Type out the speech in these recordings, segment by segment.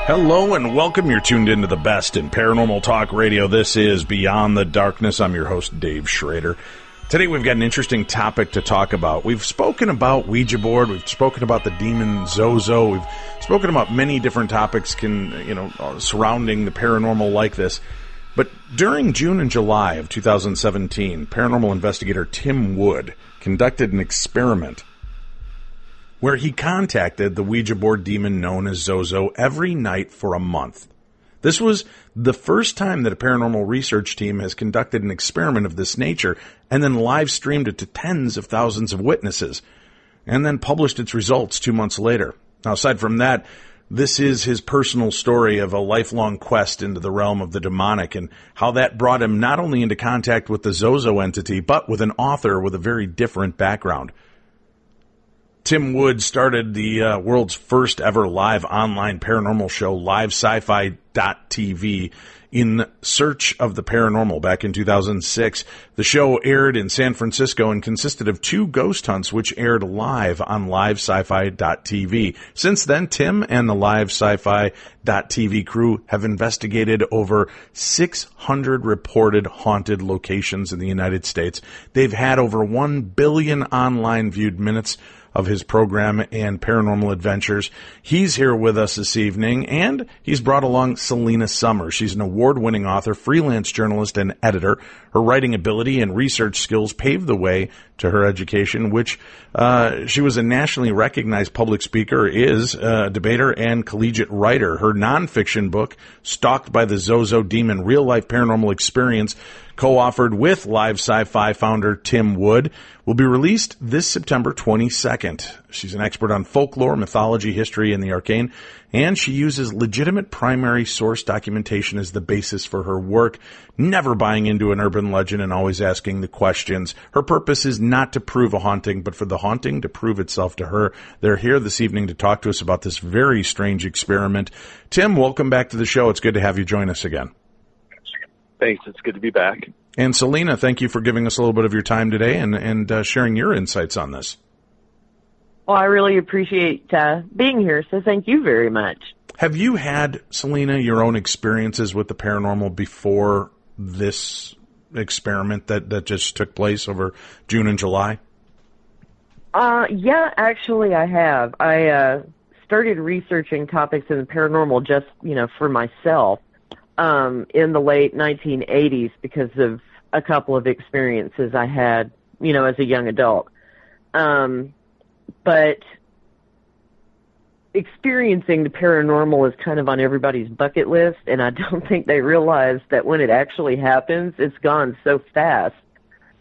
Hello and welcome. You're tuned into the best in paranormal talk radio. This is Beyond the Darkness. I'm your host, Dave Schrader. Today we've got an interesting topic to talk about. We've spoken about Ouija Board. We've spoken about the demon Zozo. We've spoken about many different topics surrounding the paranormal like this. But during June and July of 2017, paranormal investigator Tim Wood conducted an experiment where he contacted the Ouija board demon known as Zozo every night for a month. This was the first time that a paranormal research team has conducted an experiment of this nature and then live streamed it to tens of thousands of witnesses and then published its results 2 months later. Now, aside from that, this is his personal story of a lifelong quest into the realm of the demonic and how that brought him not only into contact with the Zozo entity, but with an author with a very different background. Tim Wood started the world's first ever live online paranormal show, livesci-fi.tv, in search of the paranormal back in 2006. The show aired in San Francisco and consisted of 2 ghost hunts, which aired live on livesci-fi.tv. Since then, Tim and the livesci-fi.tv crew have investigated over 600 reported haunted locations in the United States. They've had over 1 billion online viewed minutes of his program and paranormal adventures. He's here with us this evening, and he's brought along Selena Summers. She's an award-winning author, freelance journalist, and editor. Her writing ability and research skills paved the way to her education, which she was a nationally recognized public speaker, is a debater, and collegiate writer. Her nonfiction book, Stalked by the Zozo Demon, Real-Life Paranormal Experience, co-authored with Live Sci-Fi founder Tim Wood, will be released this September 22nd. She's an expert on folklore, mythology, history, and the arcane, and she uses legitimate primary source documentation as the basis for her work, never buying into an urban legend and always asking the questions. Her purpose is not to prove a haunting, but for the haunting to prove itself to her. They're here this evening to talk to us about this very strange experiment. Tim, welcome back to the show. It's good to have you join us again. Thanks. It's good to be back. And Selena, thank you for giving us a little bit of your time today and sharing your insights on this. Well, I really appreciate being here, so thank you very much. Have you had, Selena, your own experiences with the paranormal before this experiment that just took place over June and July? Yeah, actually I have. I started researching topics in the paranormal just, for myself. In the late 1980s because of a couple of experiences I had, as a young adult. But experiencing the paranormal is kind of on everybody's bucket list, and I don't think they realize that when it actually happens, it's gone so fast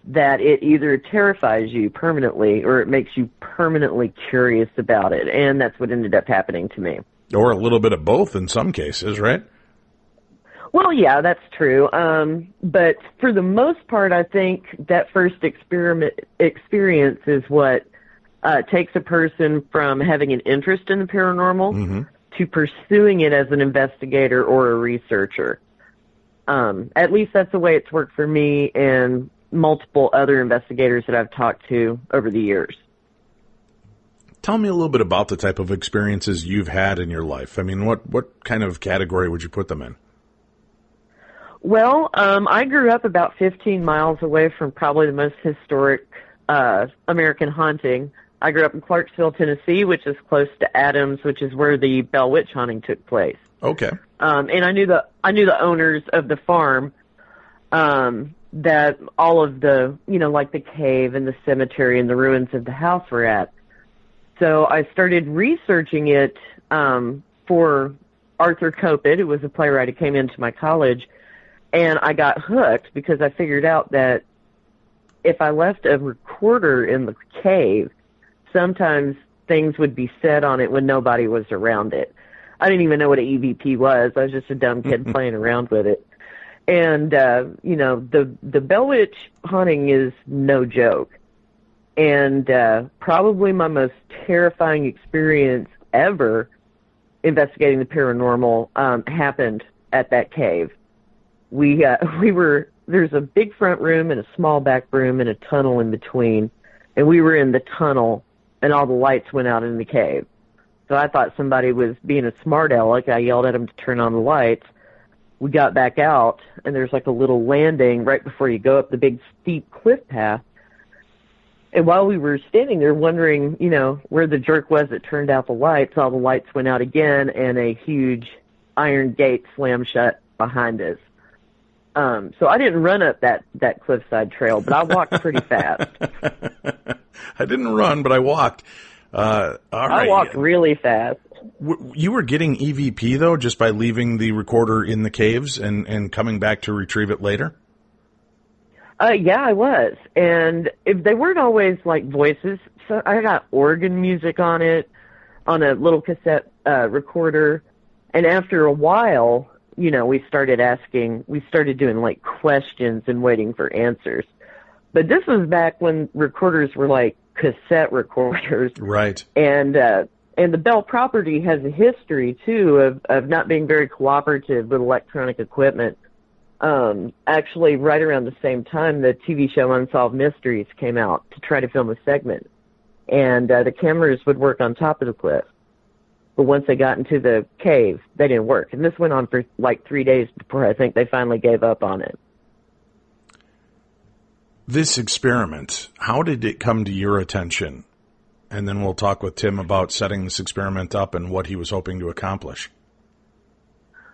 that it either terrifies you permanently or it makes you permanently curious about it, and that's what ended up happening to me. Or a little bit of both in some cases, right? Well, yeah, that's true. But for the most part, I think that first experience is what takes a person from having an interest in the paranormal to pursuing it as an investigator or a researcher. At least that's the way it's worked for me and multiple other investigators that I've talked to over the years. Tell me a little bit about the type of experiences you've had in your life. I mean, what kind of category would you put them in? Well, I grew up about 15 miles away from probably the most historic American haunting. I grew up in Clarksville, Tennessee, which is close to Adams, which is where the Bell Witch haunting took place. Okay. And I knew the owners of the farm, that all of the, like the cave and the cemetery and the ruins of the house were at. So I started researching it for Arthur Kopit, who was a playwright who came into my college. And I got hooked because I figured out that if I left a recorder in the cave, sometimes things would be said on it when nobody was around it. I didn't even know what an EVP was. I was just a dumb kid playing around with it. And, the Bell Witch haunting is no joke. And probably my most terrifying experience ever investigating the paranormal happened at that cave. There's a big front room and a small back room and a tunnel in between. And we were in the tunnel and all the lights went out in the cave. So I thought somebody was being a smart aleck. I yelled at him to turn on the lights. We got back out, and there's like a little landing right before you go up the big steep cliff path. And while we were standing there wondering, where the jerk was that turned out the lights, all the lights went out again, and a huge iron gate slammed shut behind us. So I didn't run up that cliffside trail, but I walked pretty fast. I didn't run, but I walked. All right. I walked really fast. You were getting EVP, though, just by leaving the recorder in the caves and coming back to retrieve it later? Yeah, I was. And if they weren't always like voices, so I got organ music on it, on a little cassette recorder. And after a while, we started doing like questions and waiting for answers. But this was back when recorders were like cassette recorders. Right. And the Bell property has a history, too, of not being very cooperative with electronic equipment. Actually, right around the same time, the TV show Unsolved Mysteries came out to try to film a segment. And the cameras would work on top of the cliff. But once they got into the cave, they didn't work. And this went on for like 3 days before I think they finally gave up on it. This experiment, how did it come to your attention? And then we'll talk with Tim about setting this experiment up and what he was hoping to accomplish.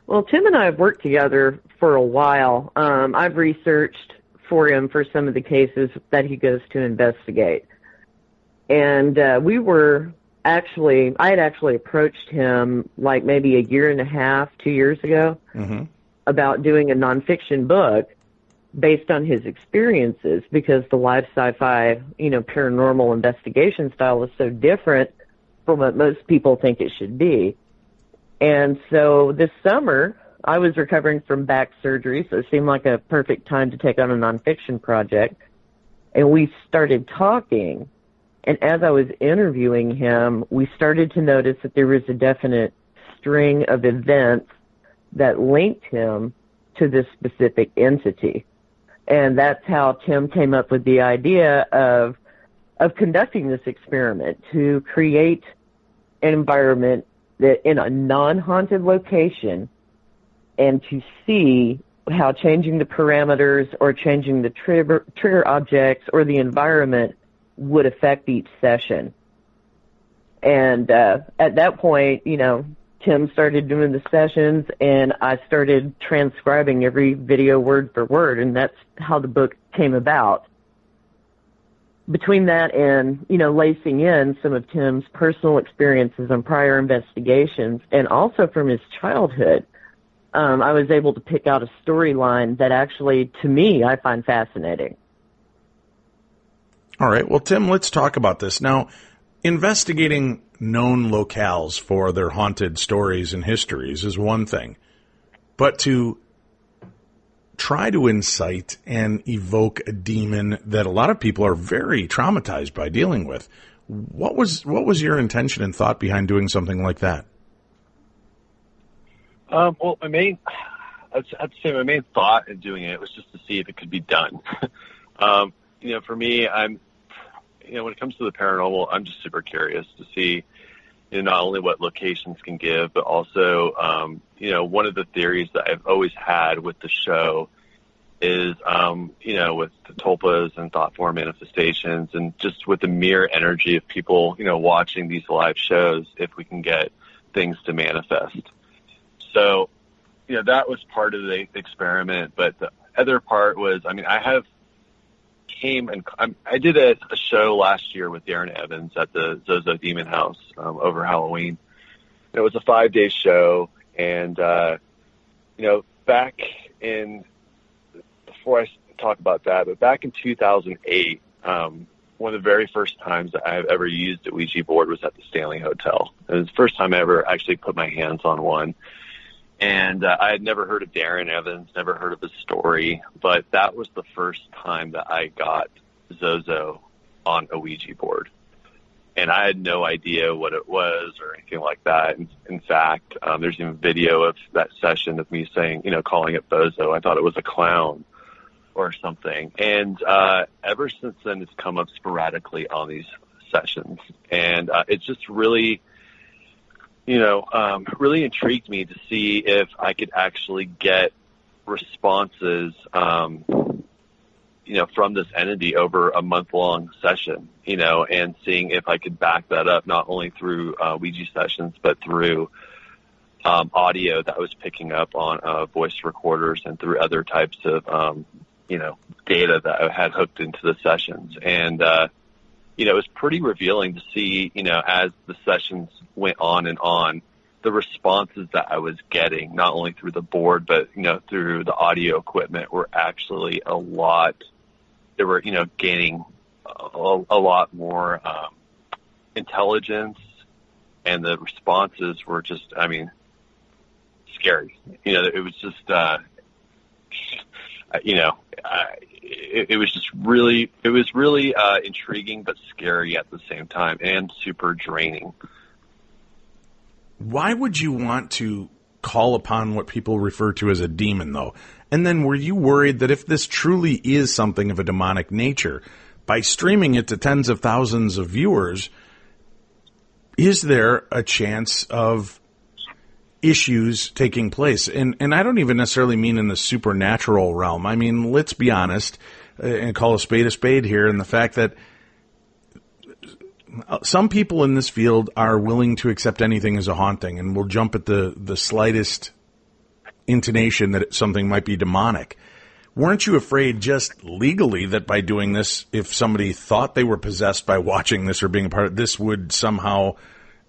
Well, Tim and I have worked together for a while. I've researched for him for some of the cases that he goes to investigate. And I had actually approached him like maybe a year and a half, 2 years ago, about doing a nonfiction book based on his experiences, because the live sci-fi, paranormal investigation style is so different from what most people think it should be. And so this summer, I was recovering from back surgery, so it seemed like a perfect time to take on a nonfiction project. And we started talking, and as I was interviewing him, we started to notice that there was a definite string of events that linked him to this specific entity. And that's how Tim came up with the idea of conducting this experiment to create an environment that in a non-haunted location, and to see how changing the parameters or changing the trigger objects or the environment would affect each session. And at that point, Tim started doing the sessions, and I started transcribing every video word for word, and that's how the book came about. Between that and, lacing in some of Tim's personal experiences on prior investigations, and also from his childhood, I was able to pick out a storyline that actually, to me, I find fascinating. All right. Well, Tim, let's talk about this. Now, investigating known locales for their haunted stories and histories is one thing, but to try to incite and evoke a demon that a lot of people are very traumatized by dealing with. What was your intention and thought behind doing something like that? Well, I'd say my main thought in doing it was just to see if it could be done. For me, when it comes to the paranormal, I'm just super curious to see, not only what locations can give, but also, one of the theories that I've always had with the show is, with the tulpas and thought form manifestations, and just with the mere energy of people, watching these live shows, if we can get things to manifest. So, that was part of the experiment. But the other part was, I did a show last year with Darren Evans at the Zozo Demon House over Halloween. It was a 5-day show, and back in, before I talk about that, but back in 2008, one of the very first times that I've ever used a Ouija board was at the Stanley Hotel. It was the first time I ever actually put my hands on one. And I had never heard of Darren Evans, never heard of his story, but that was the first time that I got Zozo on a Ouija board. And I had no idea what it was or anything like that. In fact, there's even video of that session of me saying, calling it Bozo. I thought it was a clown or something. And ever since then, it's come up sporadically on these sessions. And it's just really really intrigued me to see if I could actually get responses, from this entity over a month-long session, and seeing if I could back that up not only through Ouija sessions, but through audio that I was picking up on voice recorders and through other types of, data that I had hooked into the sessions. And, it was pretty revealing to see, as the sessions went on, the responses that I was getting, not only through the board, but, through the audio equipment, were actually a lot. They were, gaining a lot more intelligence, and the responses were just, scary. It was just, it was just really, intriguing but scary at the same time, and super draining. Why would you want to call upon what people refer to as a demon, though? And then were you worried that if this truly is something of a demonic nature, by streaming it to tens of thousands of viewers, is there a chance of issues taking place? And I don't even necessarily mean in the supernatural realm. I mean, let's be honest and call a spade here, and the fact that some people in this field are willing to accept anything as a haunting and will jump at the slightest intonation that something might be demonic. Weren't you afraid just legally that by doing this, if somebody thought they were possessed by watching this or being a part of this, would somehow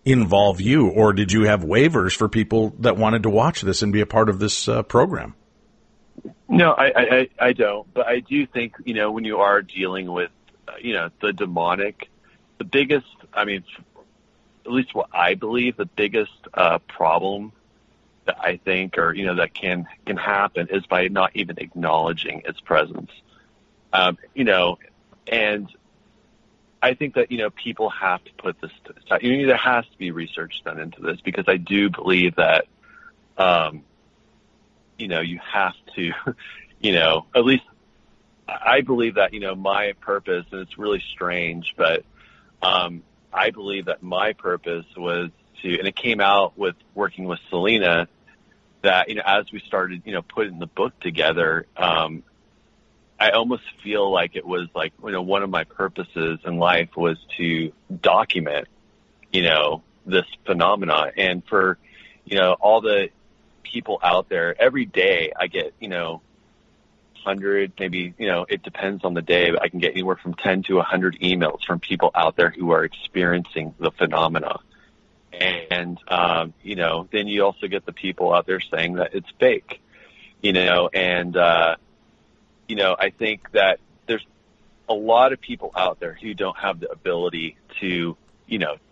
involve you? Or did you have waivers for people that wanted to watch this and be a part of this program? No, I don't. But I do think, when you are dealing with, the demonic, the biggest, at least what I believe, the biggest problem that I think, or, that can happen is by not even acknowledging its presence. And I think that, people have to put this, there has to be research done into this, because I do believe that, you have to, at least I believe that, my purpose, and it's really strange, but I believe that my purpose was to, and it came out with working with Selena, that, as we started, putting the book together, I almost feel like it was like, one of my purposes in life was to document, this phenomenon. And for, all the people out there, every day I get, 100, maybe, it depends on the day, but I can get anywhere from 10 to 100 emails from people out there who are experiencing the phenomena. And, then you also get the people out there saying that it's fake, and, I think that there's a lot of people out there who don't have the ability to,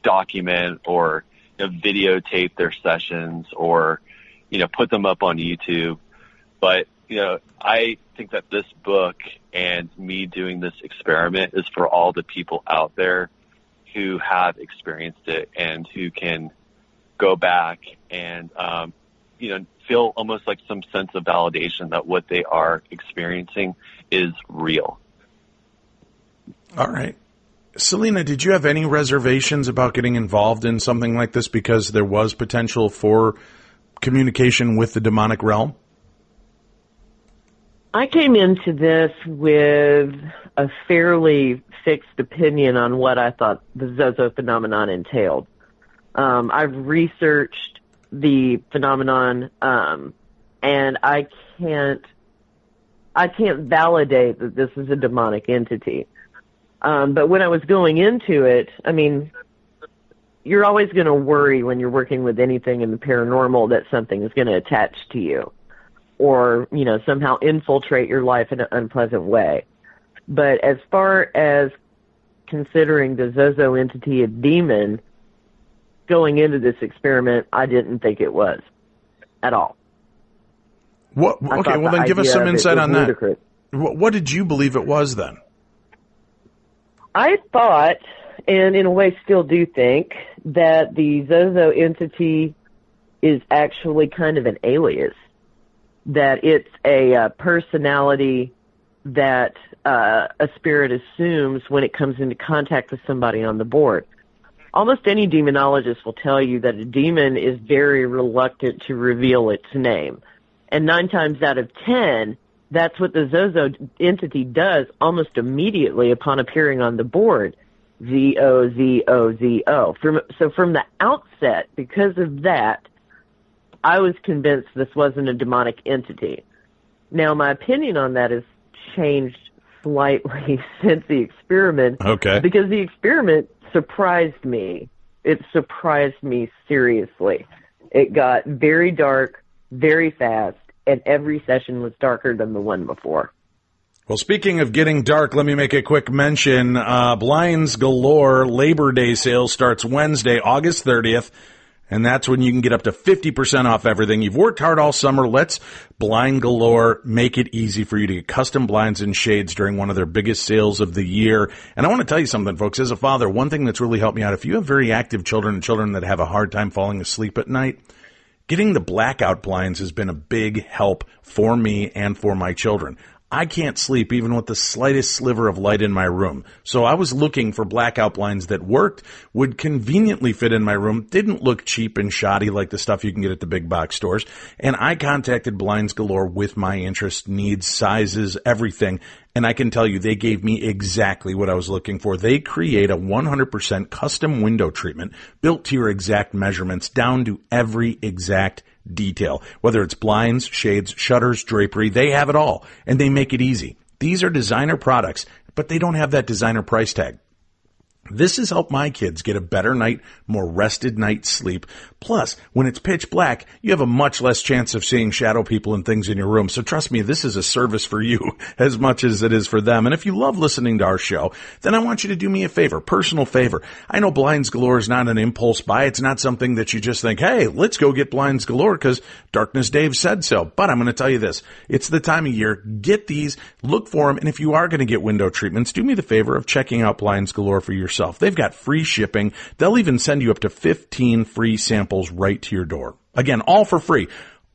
document or videotape their sessions or, put them up on YouTube. But, I think that this book and me doing this experiment is for all the people out there who have experienced it and who can go back and, feel almost like some sense of validation that what they are experiencing is real. All right. Selena, did you have any reservations about getting involved in something like this because there was potential for communication with the demonic realm? I came into this with a fairly fixed opinion on what I thought the Zozo phenomenon entailed. I've researched the phenomenon, and I can't validate that this is a demonic entity. But when I was going into it, you're always going to worry when you're working with anything in the paranormal that something is going to attach to you or, somehow infiltrate your life in an unpleasant way. But as far as considering the Zozo entity a demon, going into this experiment, I didn't think it was at all. What? Okay, well then give us some insight on that. Ludicrous. What did you believe it was then? I thought, and in a way still do think, that the Zozo entity is actually kind of an alias, that it's a personality that a spirit assumes when it comes into contact with somebody on the board. almost any demonologist will tell you that a demon is very reluctant to reveal its name. And 9 times out of 10, that's what the Zozo entity does almost immediately upon appearing on the board. Z-O-Z-O-Z-O. So from the outset, because of that, I was convinced this wasn't a demonic entity. Now, my opinion on that has changed slightly since the experiment. Okay. Because the experiment surprised me. It surprised me seriously. It got very dark, very fast, and every session was darker than the one before. Well, speaking of getting dark, let me make a quick mention. Blinds Galore Labor Day sale starts Wednesday, August 30th. And that's when you can get up to 50% off everything. You've worked hard all summer. Let's Blind Galore make it easy for you to get custom blinds and shades during one of their biggest sales of the year. And I want to tell you something, folks. As a father, one thing that's really helped me out, if you have very active children and children that have a hard time falling asleep at night, getting the blackout blinds has been a big help for me and for my children. I can't sleep even with the slightest sliver of light in my room. So I was looking for blackout blinds that worked, would conveniently fit in my room, didn't look cheap and shoddy like the stuff you can get at the big box stores. And I contacted Blinds Galore with my interest, needs, sizes, everything. And I can tell you, they gave me exactly what I was looking for. They create a 100% custom window treatment built to your exact measurements, down to every exact detail. Whether it's blinds, shades, shutters, drapery, they have it all, and they make it easy. These are designer products, but they don't have that designer price tag. This has helped my kids get a better night, more rested night's sleep. Plus, when it's pitch black, you have a much less chance of seeing shadow people and things in your room. So trust me, this is a service for you as much as it is for them. And if you love listening to our show, then I want you to do me a favor, personal favor. I know Blinds Galore is not an impulse buy. It's not something that you just think, hey, let's go get Blinds Galore because Darkness Dave said so. But I'm going to tell you this. It's the time of year. Get these, look for them. And if you are going to get window treatments, do me the favor of checking out Blinds Galore for yourself. They've got free shipping. They'll even send you up to 15 free samples right to your door. Again, all for free.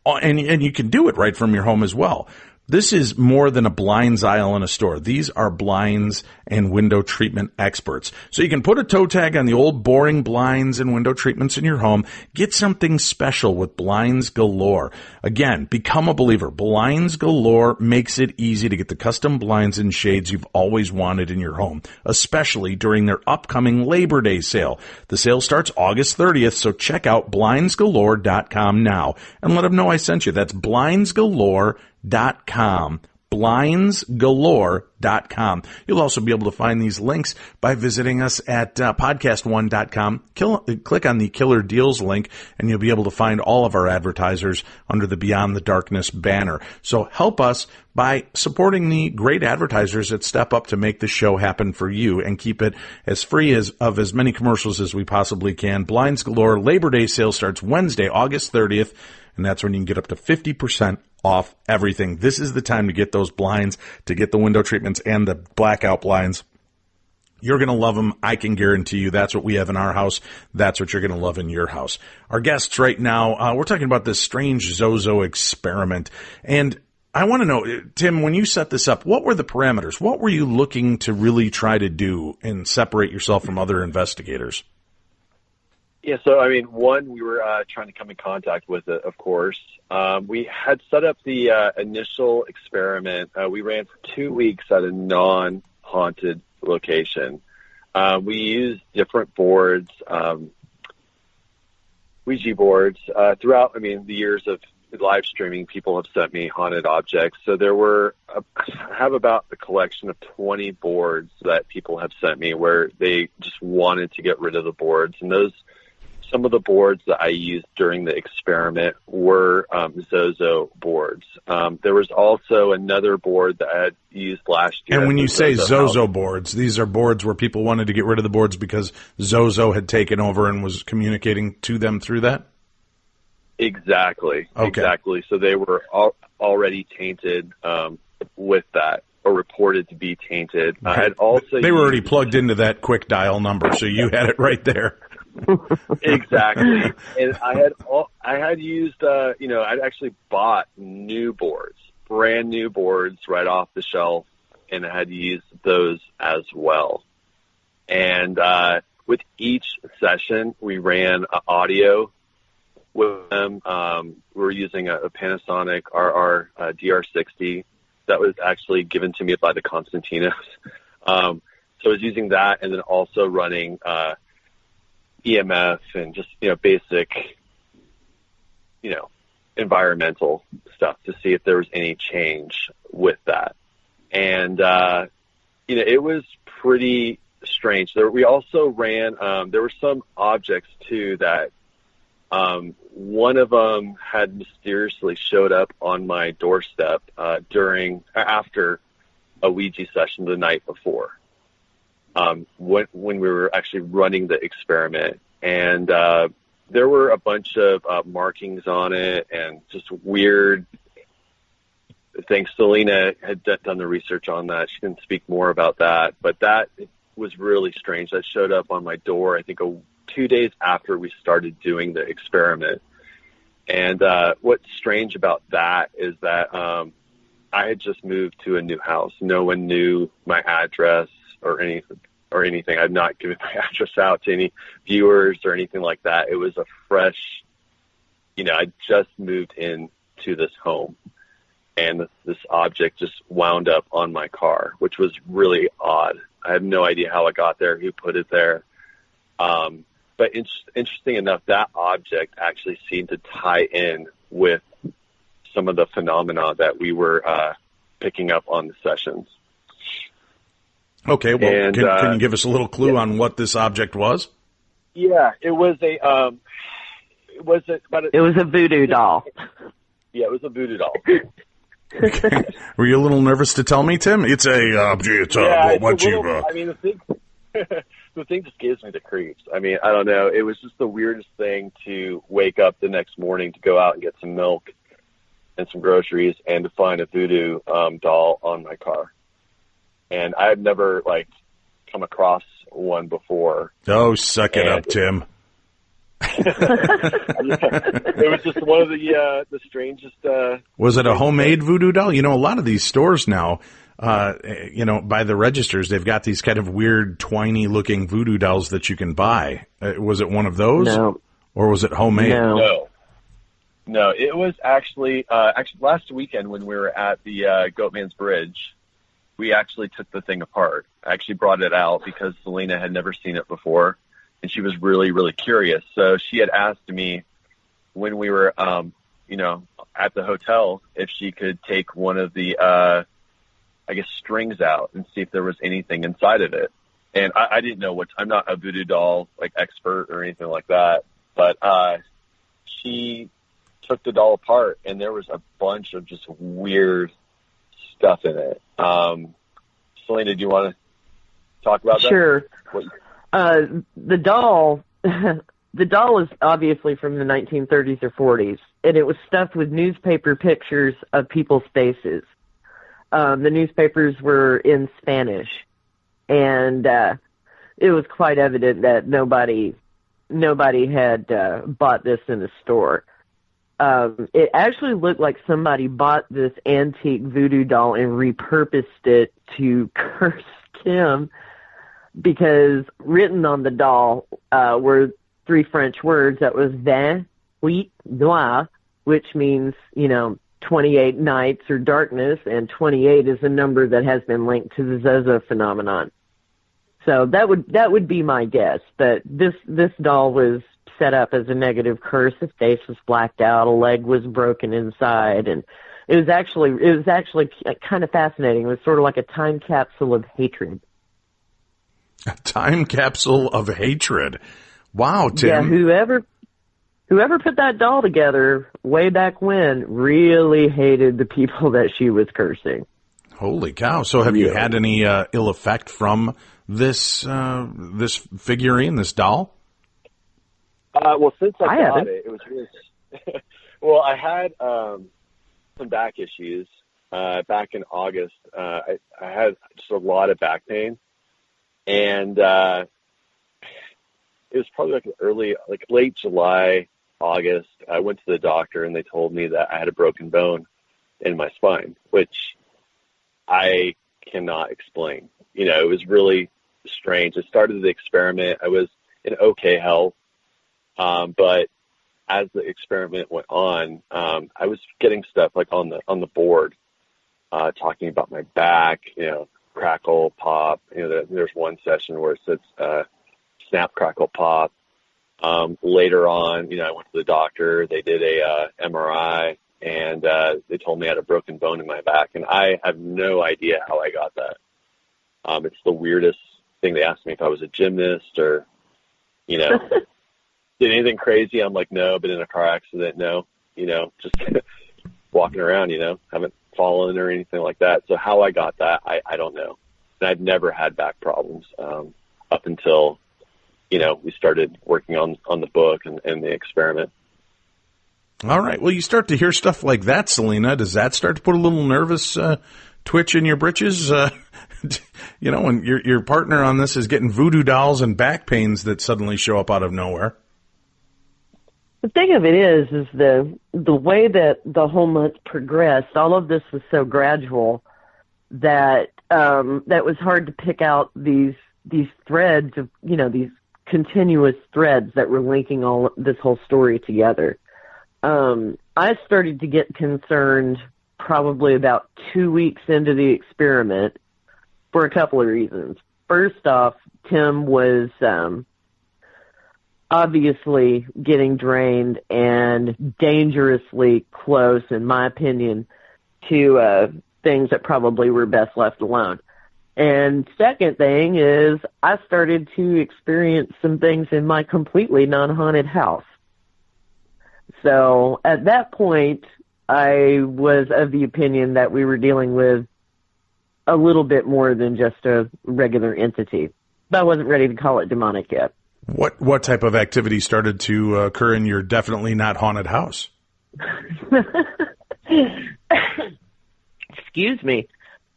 And you can do it right from your home as well. This is more than a blinds aisle in a store. These are blinds and window treatment experts. So you can put a toe tag on the old boring blinds and window treatments in your home. Get something special with Blinds Galore. Again, become a believer. Blinds Galore makes it easy to get the custom blinds and shades you've always wanted in your home, especially during their upcoming Labor Day sale. The sale starts August 30th, so check out blindsgalore.com now and let them know I sent you. That's blindsgalore.com. blindsgalore.com. You'll also be able to find these links by visiting us at podcast1.com. Click on the Killer Deals link, and you'll be able to find all of our advertisers under the Beyond the Darkness banner. So help us by supporting the great advertisers that step up to make the show happen for you and keep it as free of as many commercials as we possibly can. Blinds Galore Labor Day sale starts Wednesday, August 30th, and that's when you can get up to 50% off everything. This is the time to get those blinds, to get the window treatments and the blackout blinds. You're going to love them. I can guarantee you that's what we have in our house. That's what you're going to love in your house. Our guests right now, we're talking about this strange Zozo experiment. And I want to know, Tim, when you set this up, what were the parameters? What were you looking to really try to do and separate yourself from other investigators? Yeah, so, I mean, one, we were trying to come in contact with it, of course. We had set up the initial experiment. We ran for 2 weeks at a non-haunted location. We used different boards, Ouija boards. Throughout, I mean, the years of live streaming, people have sent me haunted objects. So there were, I have about a collection of 20 boards that people have sent me where they just wanted to get rid of the boards. And some of the boards that I used during the experiment were Zozo boards. There was also another board that I had used last year. And when you say Zozo boards, these are boards where people wanted to get rid of the boards because Zozo had taken over and was communicating to them through that? Exactly. Okay. Exactly. So they were already tainted with that, or reported to be tainted. I had also they were already plugged into that quick dial number, so you had it right there. Exactly. And I had used, I'd actually bought new boards, brand new boards right off the shelf, and I had used those as well. And with each session, we ran audio with them. We were using a Panasonic RR DR60 that was actually given to me by the Constantinos. So I was using that, and then also running EMF and just, basic, environmental stuff to see if there was any change with that. And, it was pretty strange. We also ran, there were some objects too that, one of them had mysteriously showed up on my doorstep, after a Ouija session the night before. When we were actually running the experiment, and there were a bunch of markings on it and just weird things. Selena had done the research on that. She can speak more about that, but that was really strange. That showed up on my door, I think, 2 days after we started doing the experiment. And what's strange about that is that I had just moved to a new house. No one knew my address or anything. I'd not given my address out to any viewers or anything like that. It was a fresh, I just moved into this home, and this object just wound up on my car, which was really odd. I have no idea how it got there, who put it there. But interesting enough, that object actually seemed to tie in with some of the phenomena that we were picking up on the sessions. Okay, well, and, can you give us a little clue on what this object was? Yeah, it was a voodoo doll. Yeah, it was a voodoo doll. Okay. Were you a little nervous to tell me, Tim? It's a the thing, the thing just gives me the creeps. I mean, I don't know. It was just the weirdest thing to wake up the next morning to go out and get some milk and some groceries and to find a voodoo doll on my car. And I had never come across one before. Oh, suck it up, Tim. It was just one of the strangest. Was it a homemade voodoo doll? A lot of these stores now, by the registers, they've got these kind of weird, twiny-looking voodoo dolls that you can buy. Was it one of those? No. Or was it homemade? No. It was actually last weekend when we were at the Goatman's Bridge, we actually took the thing apart. I actually brought it out because Selena had never seen it before, and she was really, really curious. So she had asked me when we were, at the hotel if she could take one of the, strings out and see if there was anything inside of it. And I didn't know I'm not a voodoo doll, expert or anything like that. But she took the doll apart, and there was a bunch of just weird stuff in it. Selena, do you want to talk about that? Sure. The doll is obviously from the 1930s or 40s, and it was stuffed with newspaper pictures of people's faces. The newspapers were in Spanish, and it was quite evident that nobody had bought this in the store. It actually looked like somebody bought this antique voodoo doll and repurposed it to curse Kim, because written on the doll were 3 French words. That was 28 noir, which means, 28 nights or darkness, and 28 is a number that has been linked to the Zozo phenomenon. So that would be my guess. But this doll was set up as a negative curse. His face was blacked out, a leg was broken inside, and it was actually kind of fascinating. It was sort of like a time capsule of hatred. A time capsule of hatred. Wow, Tim. Yeah, whoever put that doll together way back when really hated the people that she was cursing. Holy cow. So have you had any ill effect from this figurine, this doll? Well, since I got it was really... Well, I had some back issues back in August. I had just a lot of back pain. And it was probably late July, August. I went to the doctor, and they told me that I had a broken bone in my spine, which I cannot explain. It was really strange. I started the experiment. I was in okay health. But as the experiment went on, I was getting stuff like on the board, talking about my back, crackle, pop. There's one session where it says snap, crackle, pop. Later on, I went to the doctor. They did a MRI, and they told me I had a broken bone in my back. And I have no idea how I got that. It's the weirdest thing. They asked me if I was a gymnast or, did anything crazy. I'm like, no, been in a car accident. No, just walking around, haven't fallen or anything like that. So how I got that, I don't know. And I've never had back problems up until, we started working on the book and the experiment. All right. Well, you start to hear stuff like that, Selena. Does that start to put a little nervous twitch in your britches? When your partner on this is getting voodoo dolls and back pains that suddenly show up out of nowhere. The thing of it is the way that the whole month progressed, all of this was so gradual that that was hard to pick out these threads of, these continuous threads that were linking all this whole story together. I started to get concerned probably about 2 weeks into the experiment for a couple of reasons. First off, Tim was obviously getting drained and dangerously close, in my opinion, to things that probably were best left alone. And second thing is I started to experience some things in my completely non-haunted house. So at that point, I was of the opinion that we were dealing with a little bit more than just a regular entity. But I wasn't ready to call it demonic yet. What type of activity started to occur in your definitely not haunted house? Excuse me.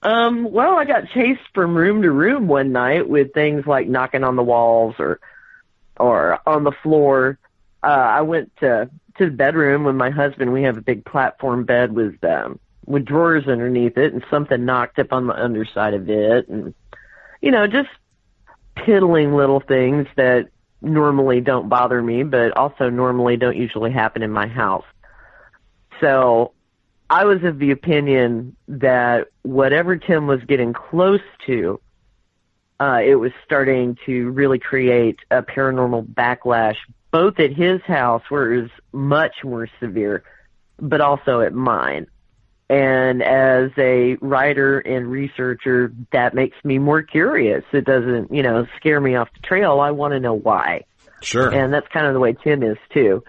Well, I got chased from room to room one night with things like knocking on the walls or on the floor. I went to the bedroom with my husband. We have a big platform bed with drawers underneath it, and something knocked up on the underside of it, and just piddling little things that normally don't bother me, but also normally don't usually happen in my house. So I was of the opinion that whatever Tim was getting close to, it was starting to really create a paranormal backlash, both at his house, where it was much more severe, but also at mine. And as a writer and researcher, that makes me more curious. It doesn't, scare me off the trail. I want to know why. Sure. And that's kind of the way Tim is too.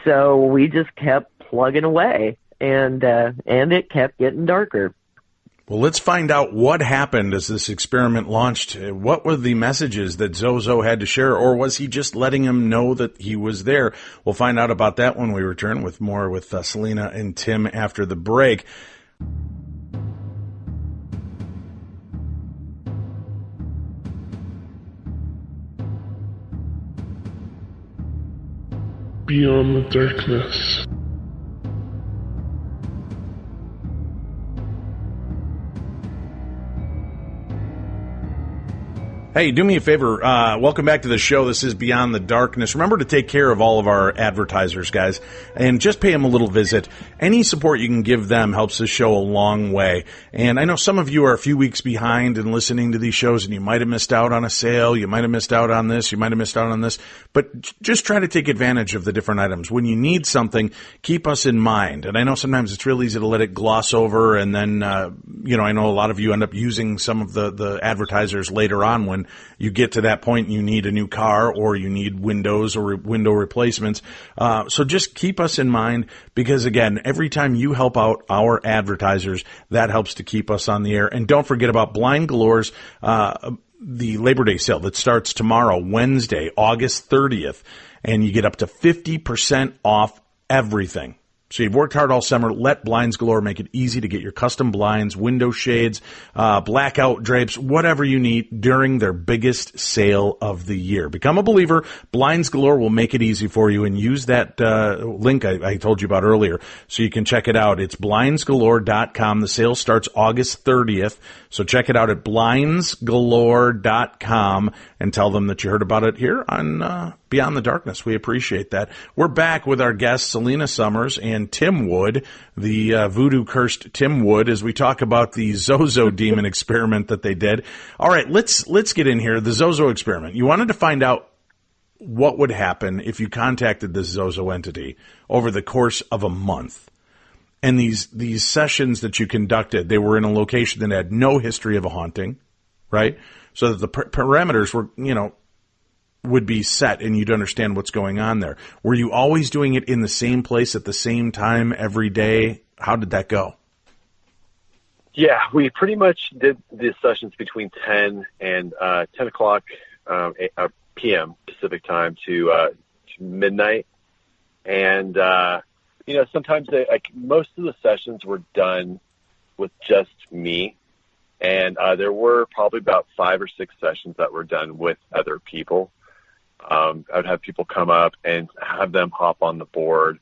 So we just kept plugging away, and it kept getting darker. Well, let's find out what happened as this experiment launched. What were the messages that Zozo had to share, or was he just letting him know that he was there? We'll find out about that when we return with more with Selena and Tim after the break. Beyond the darkness. Hey, do me a favor. Welcome back to the show. This is Beyond the Darkness. Remember to take care of all of our advertisers, guys, and just pay them a little visit. Any support you can give them helps the show a long way. And I know some of you are a few weeks behind in listening to these shows, and you might have missed out on a sale. You might have missed out on this. You might have missed out on this. But just try to take advantage of the different items. When you need something, keep us in mind. And I know sometimes it's real easy to let it gloss over, and then, I know a lot of you end up using some of the advertisers later on when you get to that point and you need a new car or you need windows or window replacements. So just keep us in mind, because again, every time you help out our advertisers, that helps to keep us on the air. And don't forget about Blind Galore's, the Labor Day sale that starts tomorrow, Wednesday, August 30th, and you get up to 50% off everything. So you've worked hard all summer. Let Blinds Galore make it easy to get your custom blinds, window shades, blackout drapes, whatever you need during their biggest sale of the year. Become a believer. Blinds Galore will make it easy for you, and use that link I told you about earlier so you can check it out. It's blindsgalore.com. The sale starts August 30th. So check it out at blindsgalore.com and tell them that you heard about it here on Beyond the Darkness. We appreciate that. We're back with our guests, Selena Summers and Tim Wood, the voodoo-cursed Tim Wood, as we talk about the Zozo demon experiment that they did. All right, let's get in here. The Zozo experiment. You wanted to find out what would happen if you contacted this Zozo entity over the course of a month. And these sessions that you conducted, they were in a location that had no history of a haunting, right? So that the parameters were, would be set and you'd understand what's going on there. Were you always doing it in the same place at the same time every day? How did that go? Yeah, we pretty much did the sessions between 10 and 10 o'clock p.m. Pacific time to midnight. And, sometimes most of the sessions were done with just me. And there were probably about 5 or 6 sessions that were done with other people. I would have people come up and have them hop on the board.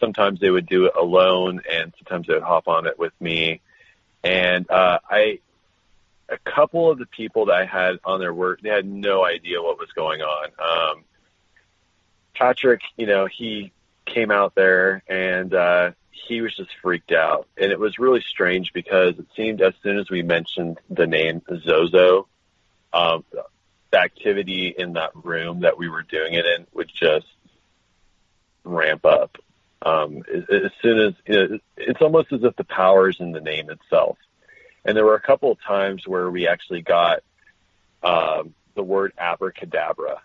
Sometimes they would do it alone, and sometimes they would hop on it with me. And a couple of the people that I had on there they had no idea what was going on. Patrick, he came out there and he was just freaked out. And it was really strange because it seemed as soon as we mentioned the name Zozo, the activity in that room that we were doing it in would just ramp up. As soon as it's almost as if the power is in the name itself. And there were a couple of times where we actually got the word abracadabra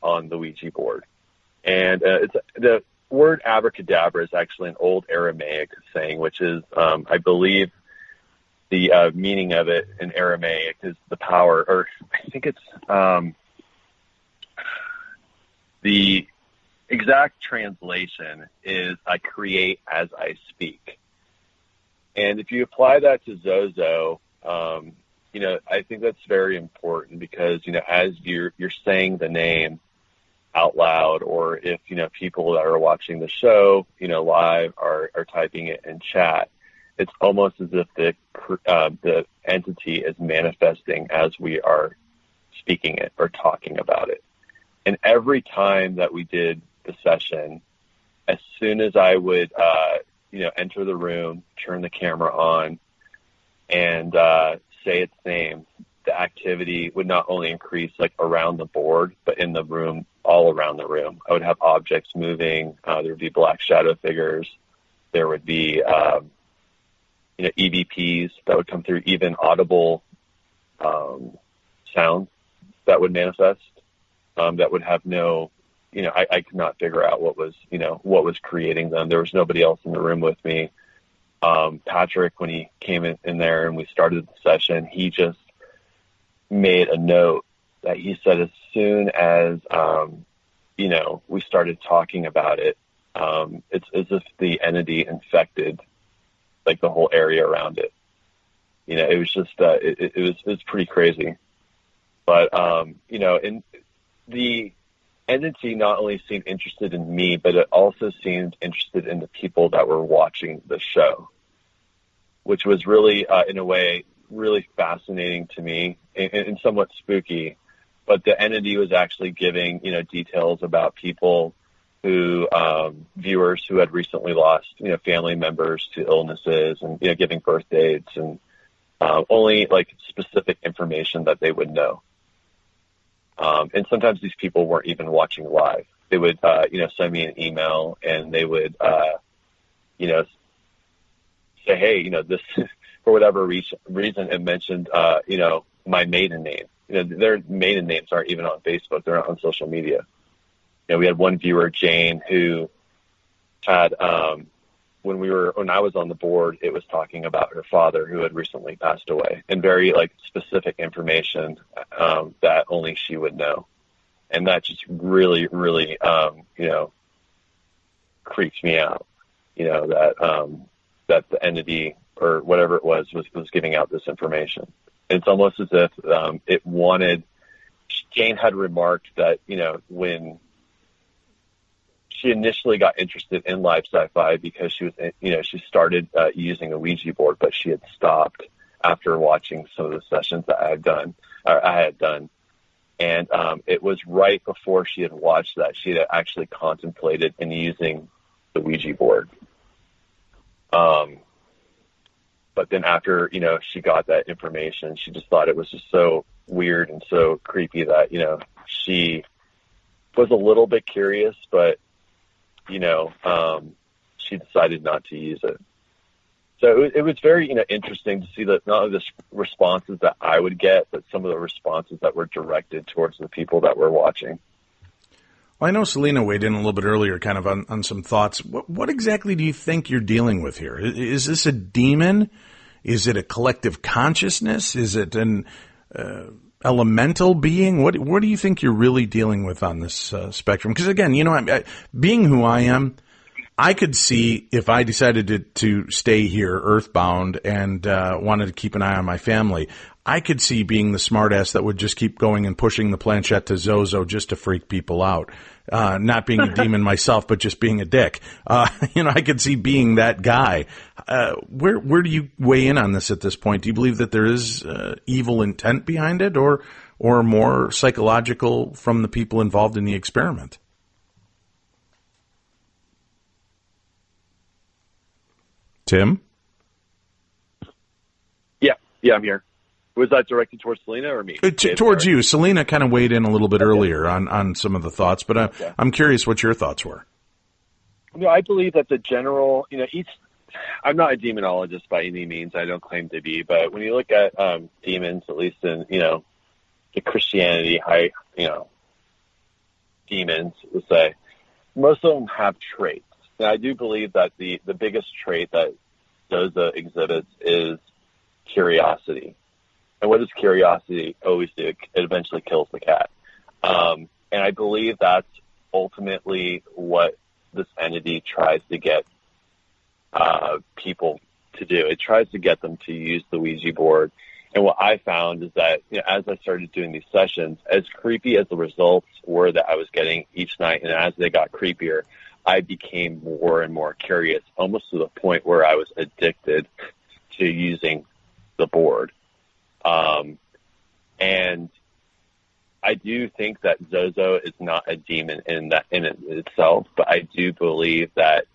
on the Ouija board. And the word abracadabra is actually an old Aramaic saying, which is, I believe, the meaning of it in Aramaic is the power, or I think it's the exact translation is I create as I speak. And if you apply that to Zozo, I think that's very important because, as you're saying the name out loud, or if, people that are watching the show, live are typing it in chat, it's almost as if the entity is manifesting as we are speaking it or talking about it. And every time that we did the session, as soon as I would, enter the room, turn the camera on, and say its name, the activity would not only increase around the board, but in the room, all around the room. I would have objects moving. There would be black shadow figures. There would be, EVPs that would come through, even audible sounds that would manifest that would have no, I could not figure out what was creating them. There was nobody else in the room with me. Patrick, when he came in there and we started the session, he just made a note that he said as soon as, we started talking about it, it's as if the entity infected the whole area around it. It was just, it was pretty crazy. But, in the entity not only seemed interested in me, but it also seemed interested in the people that were watching the show, which was really, in a way, really fascinating to me and somewhat spooky. But the entity was actually giving, details about people who, viewers who had recently lost, family members to illnesses and, giving birth dates and only specific information that they would know. And sometimes these people weren't even watching live. They would, send me an email and they would, say, hey, this, for whatever reason, it mentioned, my maiden name. Their maiden names aren't even on Facebook. They're not on social media. We had one viewer, Jane, who had, when I was on the board, it was talking about her father who had recently passed away, and very specific information that only she would know. And that just really, really, creeps me out. that the entity or whatever it was giving out this information. It's almost as if it wanted. Jane had remarked that when she initially got interested in live sci-fi because she was she started using a Ouija board, but she had stopped after watching some of the sessions that I had done. And it was right before she had watched that she had actually contemplated in using the Ouija board. But then after, she got that information, she just thought it was just so weird and so creepy that, she was a little bit curious, but, she decided not to use it. So it was very, interesting to see that not only the responses that I would get, but some of the responses that were directed towards the people that were watching. Well, I know Selena weighed in a little bit earlier kind of on some thoughts. What exactly do you think you're dealing with here? Is this a demon? Is it a collective consciousness? Is it an elemental being? What do you think you're really dealing with on this spectrum? Because again, being who I am, I could see if I decided to stay here earthbound and wanted to keep an eye on my family, I could see being the smartass that would just keep going and pushing the planchette to Zozo just to freak people out. Not being a demon myself, but just being a dick. I could see being that guy. Where do you weigh in on this at this point? Do you believe that there is evil intent behind it or more psychological from the people involved in the experiment? Tim? Yeah, I'm here. Was that directed towards Selena or me? Towards you. Selena kind of weighed in a little bit earlier on some of the thoughts, but I'm curious what your thoughts were. I believe that the general, I'm not a demonologist by any means. I don't claim to be, but when you look at demons, at least in, the Christianity, demons, we'll say, most of them have traits. And I do believe that the biggest trait that Zozo exhibits is curiosity. And what does curiosity always do? It eventually kills the cat. And I believe that's ultimately what this entity tries to get people to do. It tries to get them to use the Ouija board. And what I found is that as I started doing these sessions, as creepy as the results were that I was getting each night, and as they got creepier, I became more and more curious, almost to the point where I was addicted to using the board. And I do think that Zozo is not a demon in itself, but I do believe that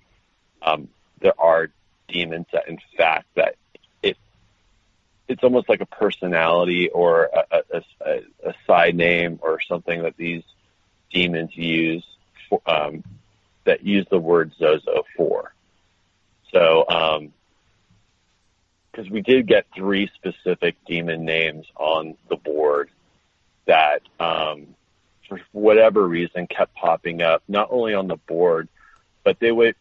there are demons that, in fact, that it's almost like a personality or a side name or something that these demons use for, that use the word Zozo for. So, because we did get 3 specific demon names on the board that, for whatever reason, kept popping up, not only on the board, but there were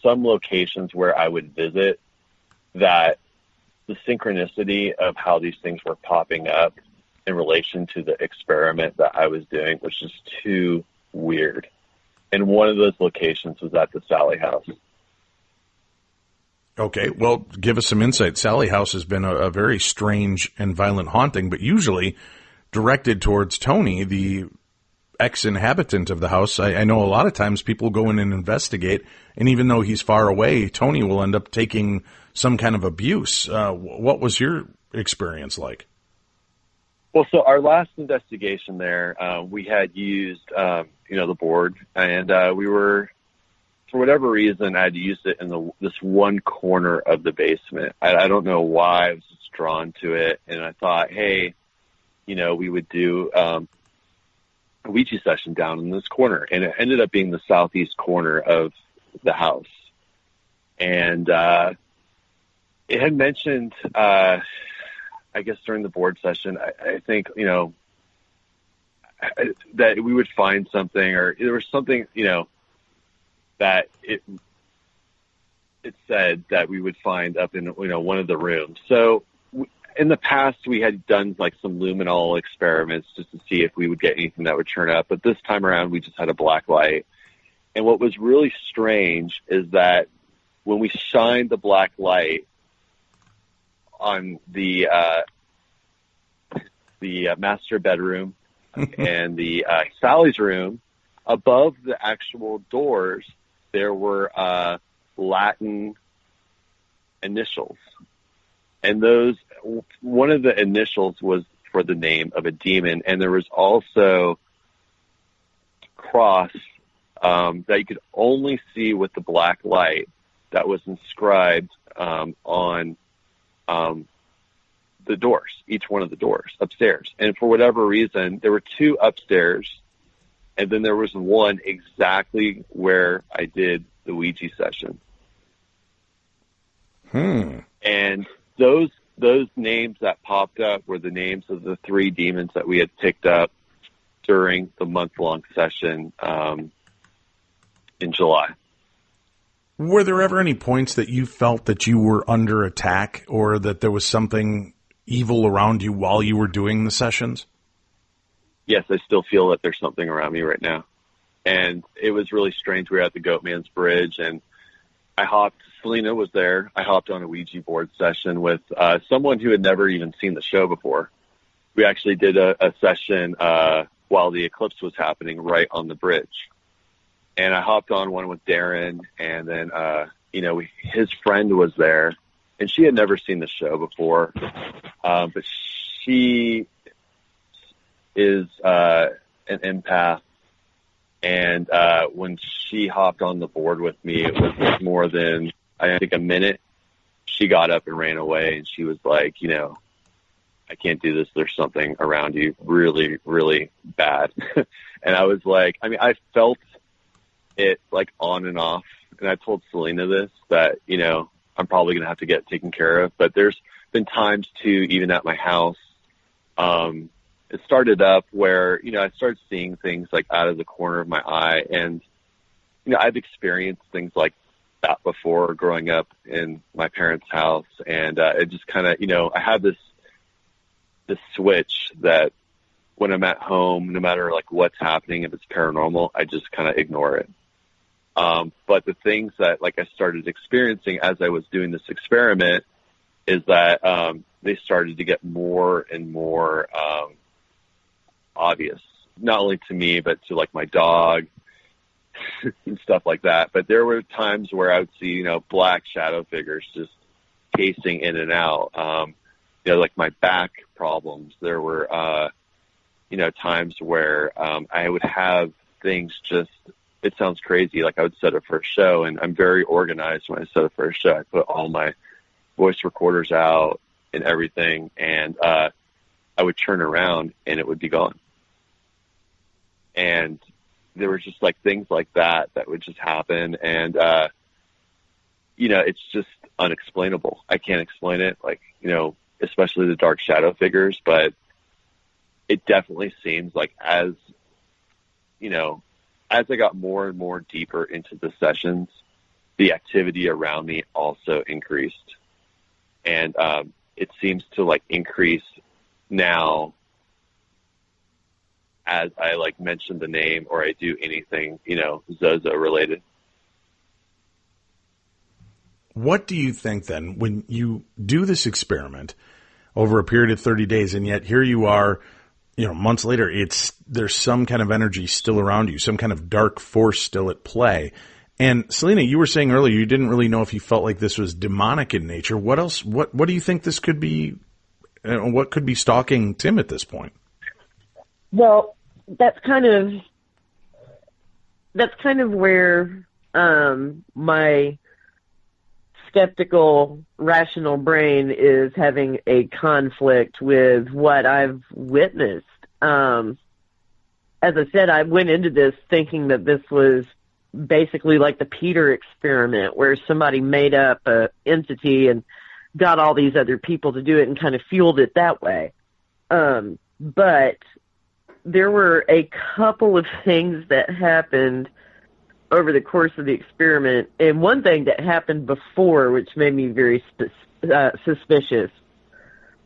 some locations where I would visit that the synchronicity of how these things were popping up in relation to the experiment that I was doing was just too weird. And one of those locations was at the Sally House. Okay, well, give us some insight. Sally House has been a very strange and violent haunting, but usually directed towards Tony, the ex-inhabitant of the house. I know a lot of times people go in and investigate, and even though he's far away, Tony will end up taking some kind of abuse. What was your experience like? Well, so our last investigation there, we had used, the board, and we were, for whatever reason, I had used it in this one corner of the basement. I don't know why. I was just drawn to it, and I thought, hey, we would do a Ouija session down in this corner, and it ended up being the southeast corner of the house. And it had mentioned, I guess during the board session, I think, that we would find something, or there was something, that it said that we would find up in, one of the rooms. So in the past, we had done like some luminol experiments just to see if we would get anything that would turn up. But this time around, we just had a black light. And what was really strange is that when we shined the black light on the master bedroom and the Sally's room, above the actual doors, there were Latin initials. And one of the initials was for the name of a demon, and there was also cross that you could only see with the black light that was inscribed on the doors, each one of the doors upstairs. And for whatever reason, there were two upstairs, and then there was one exactly where I did the Ouija session. And those names that popped up were the names of the three demons that we had picked up during the month-long session in July. Were there ever any points that you felt that you were under attack or that there was something evil around you while you were doing the sessions? Yes, I still feel that there's something around me right now. And it was really strange. We were at the Goatman's Bridge, and Selena was there. I hopped on a Ouija board session with someone who had never even seen the show before. We actually did a session while the eclipse was happening right on the bridge. And I hopped on one with Darren, and then, his friend was there, and she had never seen the show before. But she is an empath. And when she hopped on the board with me, it was more than, I think, a minute. She got up and ran away, and she was like, I can't do this. There's something around you really, really bad. And I was like, I felt it like on and off. And I told Selena this, that, I'm probably going to have to get taken care of. But there's been times too, even at my house, it started up where, I started seeing things like out of the corner of my eye. And, I've experienced things like that before growing up in my parents' house. And it just kind of, I have this switch that when I'm at home, no matter like what's happening, if it's paranormal, I just kind of ignore it. But the things that like I started experiencing as I was doing this experiment is that they started to get more and more obvious, not only to me, but to like my dog and stuff like that. But there were times where I would see, black shadow figures just pacing in and out. Like my back problems. There were, times where I would have things just, it sounds crazy. Like I would set up for a show, and I'm very organized when I set up for a show. I put all my voice recorders out and everything, and I would turn around and it would be gone. And there were just like things like that would just happen. And, it's just unexplainable. I can't explain it. Like, especially the dark shadow figures, but it definitely seems like as I got more and more deeper into the sessions, the activity around me also increased. And it seems to like increase now as I like mention the name or I do anything, Zozo related. What do you think then when you do this experiment over a period of 30 days and yet here you are, months later, there's some kind of energy still around you, some kind of dark force still at play. And Selena, you were saying earlier you didn't really know if you felt like this was demonic in nature. What else? What do you think this could be? What could be stalking Tim at this point? Well, that's kind of where my skeptical, rational brain is having a conflict with what I've witnessed. As I said, I went into this thinking that this was basically like the Peter experiment, where somebody made up an entity and got all these other people to do it and kind of fueled it that way. But there were a couple of things that happened over the course of the experiment, and one thing that happened before, which made me very suspicious.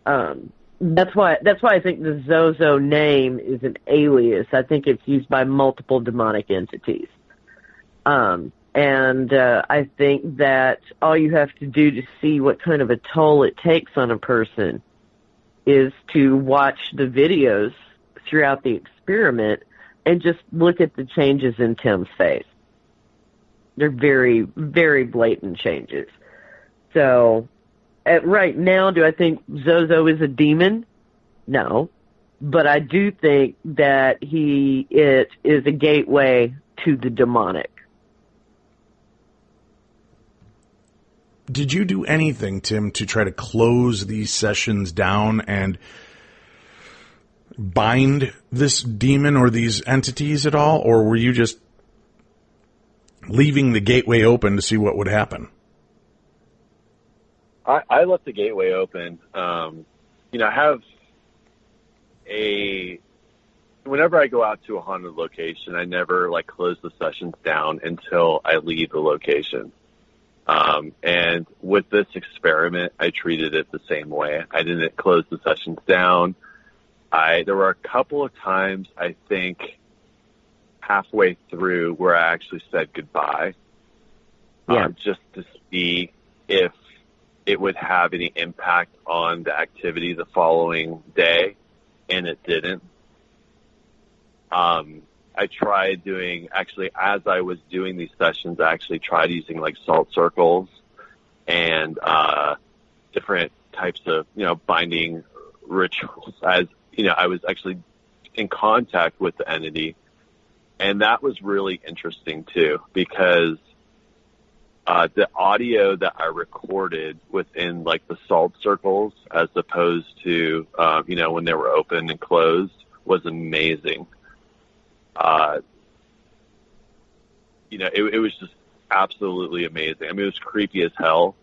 That's why I think the Zozo name is an alias. I think it's used by multiple demonic entities. And And I think that all you have to do to see what kind of a toll it takes on a person is to watch the videos throughout the experiment and just look at the changes in Tim's face. They're very, very blatant changes. So, right now, do I think Zozo is a demon? No. But I do think that it is a gateway to the demonic. Did you do anything, Tim, to try to close these sessions down and bind this demon or these entities at all? Or were you just leaving the gateway open to see what would happen? I left the gateway open. I have whenever I go out to a haunted location, I never close the sessions down until I leave the location. And with this experiment, I treated it the same way. I didn't close the sessions down. There were a couple of times, I think, halfway through where I actually said goodbye, just to see if it would have any impact on the activity the following day, and it didn't. I tried as I was doing these sessions, I actually tried using salt circles and different types of, binding rituals as, I was actually in contact with the entity. And that was really interesting too, because the audio that I recorded within the salt circles, as opposed to, when they were open and closed, was amazing. It was just absolutely amazing. I mean, it was creepy as hell,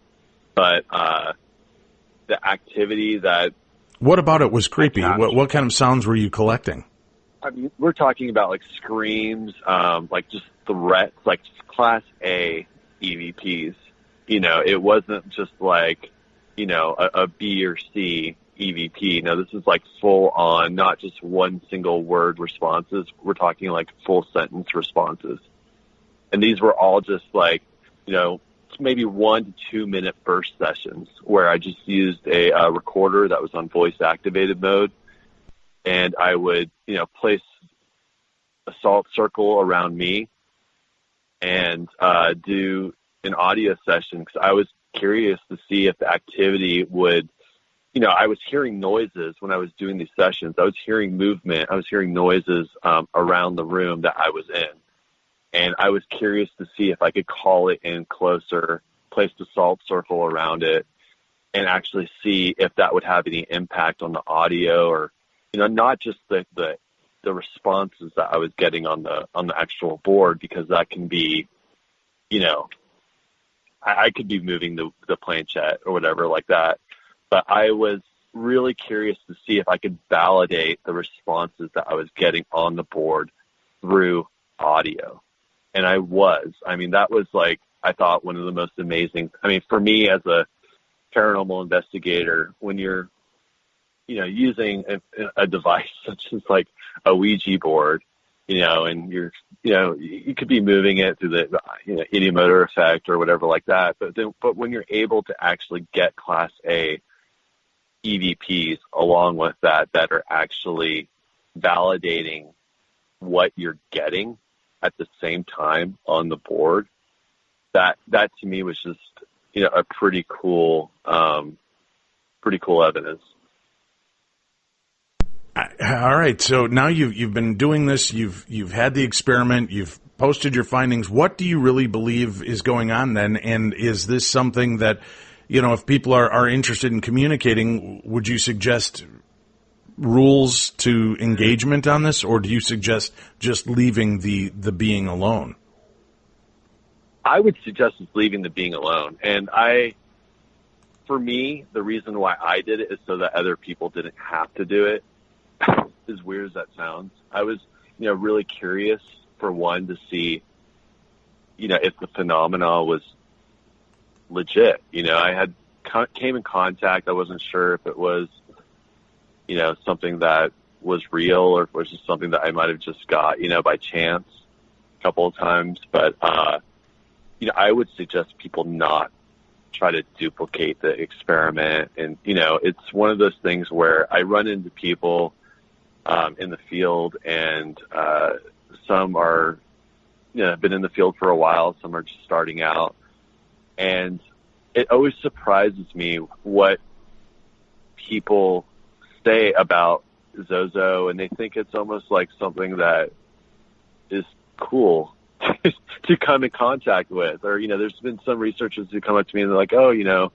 but the activity that... What about it was creepy? What kind of sounds were you collecting? I mean, we're talking about screams, just threats, Class A EVPs. It wasn't just a B or C EVP. No, this is full on, not just one single word responses. We're talking full sentence responses. And these were all just maybe 1 to 2 minute burst sessions where I just used a recorder that was on voice activated mode. And I would, place a salt circle around me and do an audio session, because I was curious to see if the activity would, I was hearing noises when I was doing these sessions. I was hearing movement. I was hearing noises around the room that I was in. And I was curious to see if I could call it in closer, place the salt circle around it, and actually see if that would have any impact on the audio, or, not just the responses that I was getting on the actual board, because that can be, I could be moving the planchette or whatever like that. But I was really curious to see if I could validate the responses that I was getting on the board through audio. And I was. I mean, that was I thought one of the most amazing. I mean, for me as a paranormal investigator, when you're, using a device such as a Ouija board, and you're, you could be moving it through the, ideomotor effect or whatever like that. But when you're able to actually get Class A EVPs along with that are actually validating what you're getting at the same time on the board, that to me was just, a pretty cool evidence. All right. So now you've been doing this. You've had the experiment. You've posted your findings. What do you really believe is going on then? And is this something that, if people are interested in communicating, would you suggest rules to engagement on this, or do you suggest just leaving the being alone? I would suggest just leaving the being alone. And for me, the reason why I did it is so that other people didn't have to do it. As weird as that sounds, I was, really curious, for one, to see, if the phenomena was legit. I came in contact. I wasn't sure if it was, something that was real, or if it was just something that I might have just got, by chance a couple of times. But I would suggest people not try to duplicate the experiment. And, it's one of those things where I run into people in the field, and some are, have been in the field for a while. Some are just starting out. And it always surprises me what people say about Zozo, and they think it's almost like something that is cool to come in contact with. Or, there's been some researchers who come up to me and they're like, oh,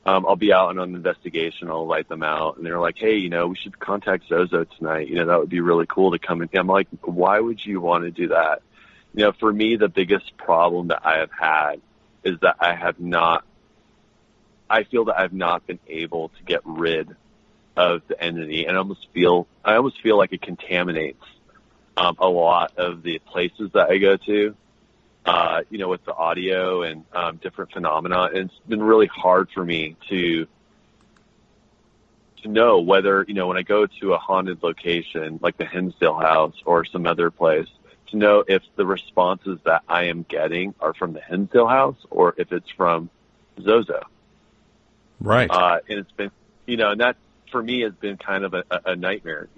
I'll be out on an investigation. I'll light them out. And they're like, hey, we should contact Zozo tonight. That would be really cool to come in. I'm like, why would you want to do that? For me, the biggest problem that I have had is that I feel that I've not been able to get rid of the entity. And I almost feel like it contaminates a lot of the places that I go to, with the audio and different phenomena. And it's been really hard for me to know whether, when I go to a haunted location like the Hinsdale house or some other place, to know if the responses that I am getting are from the Hinsdale house or if it's from Zozo. Right. And it's been, and that for me has been kind of a nightmare,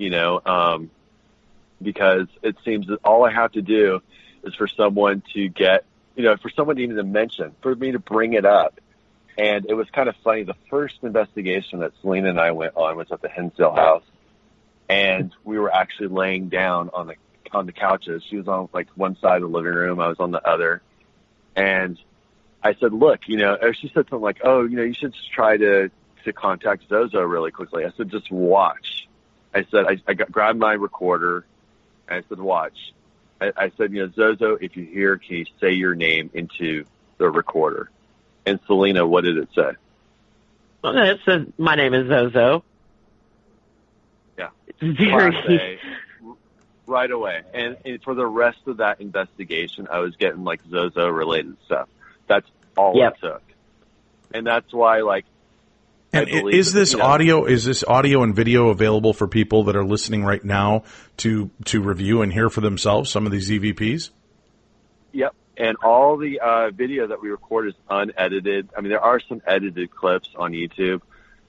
because it seems that all I have to do is for someone to get, for someone even to mention, for me to bring it up. And it was kind of funny. The first investigation that Selena and I went on was at the Hinsdale house, and we were actually laying down on the couches. She was on like one side of the living room, I was on the other, and I said, look, or she said something like, oh, you should just try to contact Zozo really quickly. I said, just watch. I said, I grabbed my recorder, and I said, watch. I said, Zozo, if you're here, can you say your name into the recorder? And Selena, what did it say? Well, it said, my name is Zozo. Yeah. It's very... Right away. And for the rest of that investigation, I was getting like Zozo-related stuff. That's all it took. And that's why, like, and is this audio and video available for people that are listening right now to review and hear for themselves some of these EVPs? Yep. And all the video that we record is unedited. I mean, there are some edited clips on YouTube,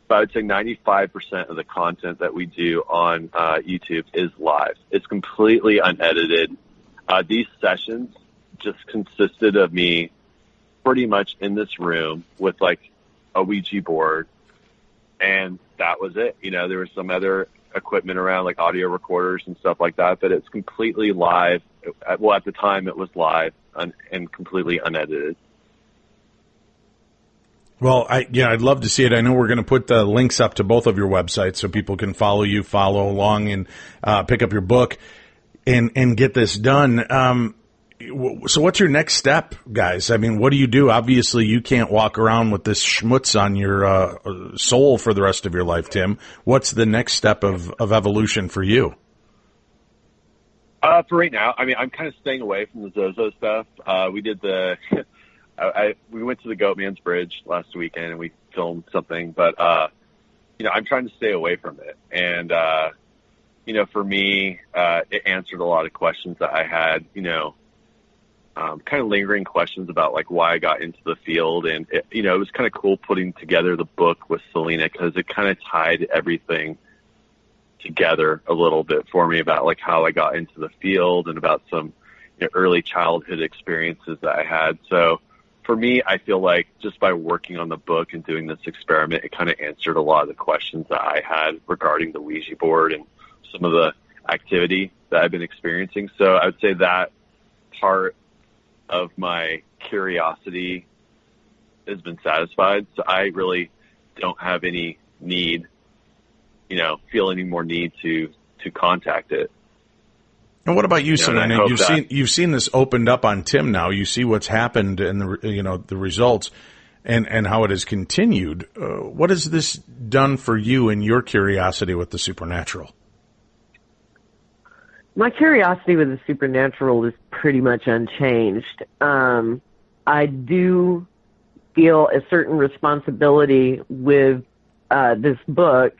but I would say 95% of the content that we do on YouTube is live. It's completely unedited. These sessions just consisted of me pretty much in this room with like a Ouija board, and that was it. There was some other equipment around, like audio recorders and stuff like that, but it's completely live. Well, at the time it was live and completely unedited. Well, I'd love to see it. I know we're going to put the links up to both of your websites so people can follow along and pick up your book and get this done. So what's your next step, guys? I mean, what do you do? Obviously, you can't walk around with this schmutz on your soul for the rest of your life, Tim. What's the next step of evolution for you? For right now, I mean, I'm kind of staying away from the Zozo stuff. We did we went to the Goatman's Bridge last weekend and we filmed something, but, I'm trying to stay away from it. And, for me, it answered a lot of questions that I had, kind of lingering questions about like why I got into the field. And, it was kind of cool putting together the book with Selena because it kind of tied everything together a little bit for me about like how I got into the field and about some early childhood experiences that I had. So for me, I feel like just by working on the book and doing this experiment, it kind of answered a lot of the questions that I had regarding the Ouija board and some of the activity that I've been experiencing. So I would say that part of my curiosity has been satisfied. So I really don't have any need, feel any more need to contact it. And what about you, Selena? You've seen this opened up on Tim now. You see what's happened and the results and how it has continued. What has this done for you and your curiosity with the supernatural? My curiosity with the supernatural is pretty much unchanged. I do feel a certain responsibility with this book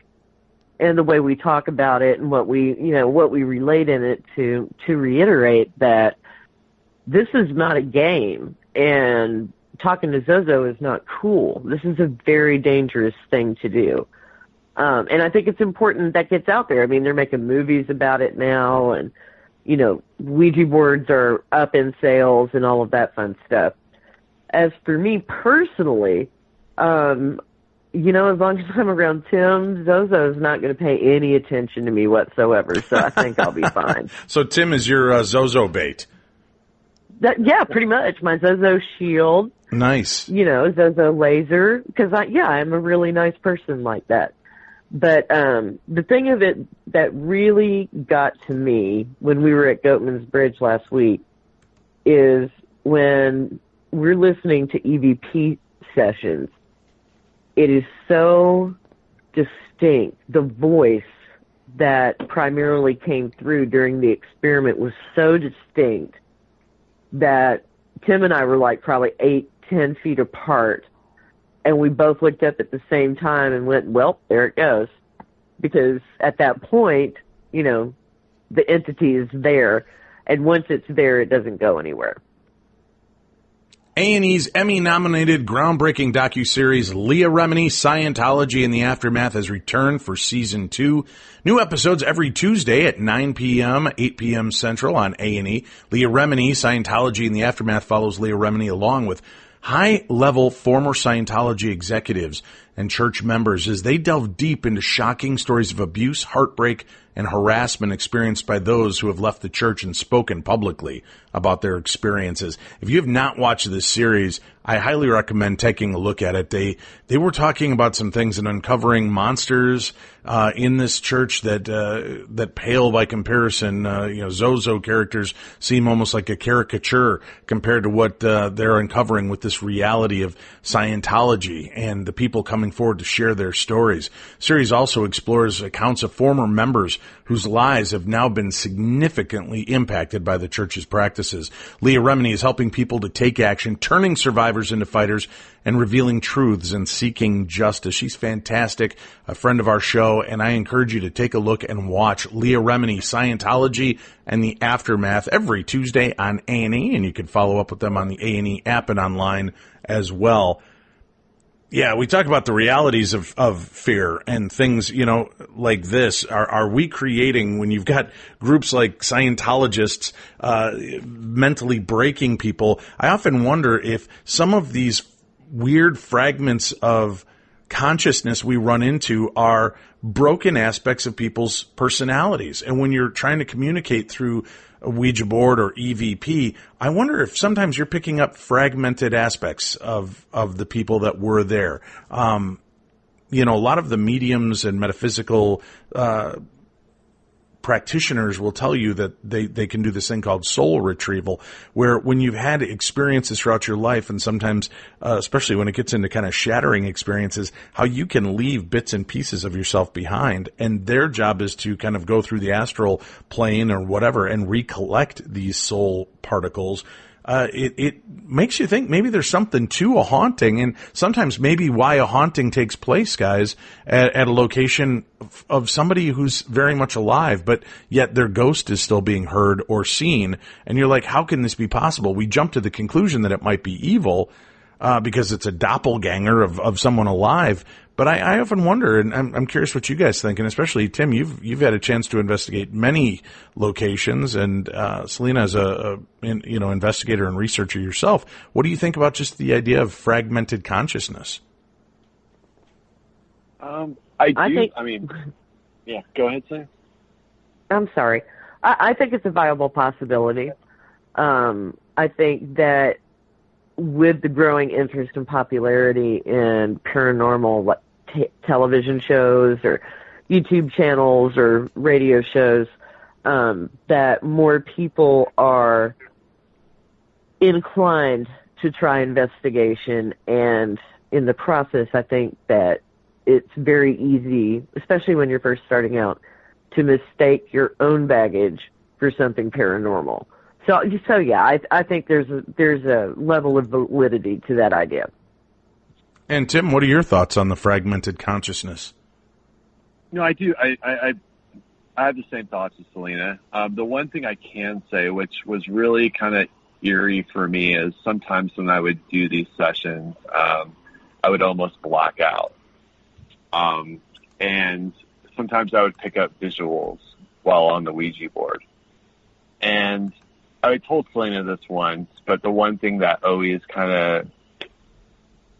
and the way we talk about it and what we relate in it to reiterate that this is not a game. and talking to Zozo is not cool. This is a very dangerous thing to do. And I think it's important that gets out there. I mean, they're making movies about it now, and, you know, Ouija boards are up in sales and all of that fun stuff. As for me personally, you know, as long as I'm around Tim, Zozo's not going to pay any attention to me whatsoever, so I think I'll be fine. So Tim is your Zozo bait. Yeah, pretty much. My Zozo shield. Nice. You know, Zozo laser, because I'm a really nice person like that. But the thing of it that really got to me when we were at Goatman's Bridge last week is when we're listening to EVP sessions, it is so distinct. The voice that primarily came through during the experiment was so distinct that Tim and I were like probably 8-10 feet apart. And we both looked up at the same time and went, well, there it goes. Because at that point, you know, the entity is there. And once it's there, it doesn't go anywhere. A&E's Emmy-nominated groundbreaking docuseries Leah Remini, Scientology in the Aftermath has returned for Season 2. New episodes every Tuesday at 9 p.m., 8 p.m. Central on A&E. Leah Remini, Scientology in the Aftermath follows Leah Remini along with high-level former Scientology executives and church members as they delve deep into shocking stories of abuse, heartbreak, and harassment experienced by those who have left the church and spoken publicly about their experiences. If you have not watched this series, I highly recommend taking a look at it. They were talking about some things and uncovering monsters in this church that pale by comparison. Zozo characters seem almost like a caricature compared to what they're uncovering with this reality of Scientology and the people coming forward to share their stories. The series also explores accounts of former members whose lives have now been significantly impacted by the church's practices. Leah Remini is helping people to take action, turning survivors into fighters, and revealing truths and seeking justice. She's fantastic, a friend of our show, and I encourage you to take a look and watch Leah Remini, Scientology and the Aftermath every Tuesday on A&E, and you can follow up with them on the A&E app and online as well. Yeah, we talk about the realities of fear and things, you know, like this. Are we creating, when you've got groups like Scientologists mentally breaking people, I often wonder if some of these weird fragments of consciousness we run into are broken aspects of people's personalities. And when you're trying to communicate through a Ouija board or EVP, I wonder if sometimes you're picking up fragmented aspects of the people that were there. A lot of the mediums and metaphysical practitioners will tell you that they can do this thing called soul retrieval, where when you've had experiences throughout your life, and sometimes, especially when it gets into kind of shattering experiences, how you can leave bits and pieces of yourself behind, and their job is to kind of go through the astral plane or whatever and recollect these soul particles. It makes you think maybe there's something to a haunting, and sometimes maybe why a haunting takes place, guys, at a location of somebody who's very much alive, but yet their ghost is still being heard or seen. And you're like, how can this be possible? We jump to the conclusion that it might be evil because it's a doppelganger of someone alive. But I often wonder, and I'm curious what you guys think, and especially Tim, you've had a chance to investigate many locations, and Selena is a investigator and researcher yourself. What do you think about just the idea of fragmented consciousness? Go ahead, Sam. I'm sorry. I think it's a viable possibility. I think that with the growing interest and popularity in paranormal television shows or YouTube channels or radio shows, that more people are inclined to try investigation. And in the process, I think that it's very easy, especially when you're first starting out, to mistake your own baggage for something paranormal. So yeah, I think there's a level of validity to that idea. And Tim, what are your thoughts on the fragmented consciousness? No, I do. I have the same thoughts as Selena. The one thing I can say, which was really kind of eerie for me is sometimes when I would do these sessions, I would almost black out. And sometimes I would pick up visuals while on the Ouija board. And I told Selena this once, but the one thing that always kind of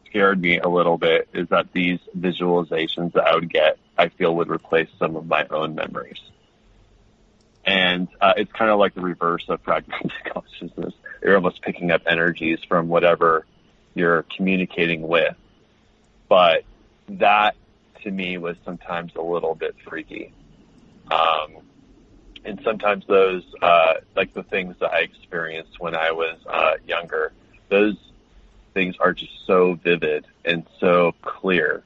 scared me a little bit is that these visualizations that I would get, I feel would replace some of my own memories. And it's kind of like the reverse of fragmented consciousness. You're almost picking up energies from whatever you're communicating with. But that, to me, was sometimes a little bit freaky. And sometimes those, like the things that I experienced when I was younger, those things are just so vivid and so clear.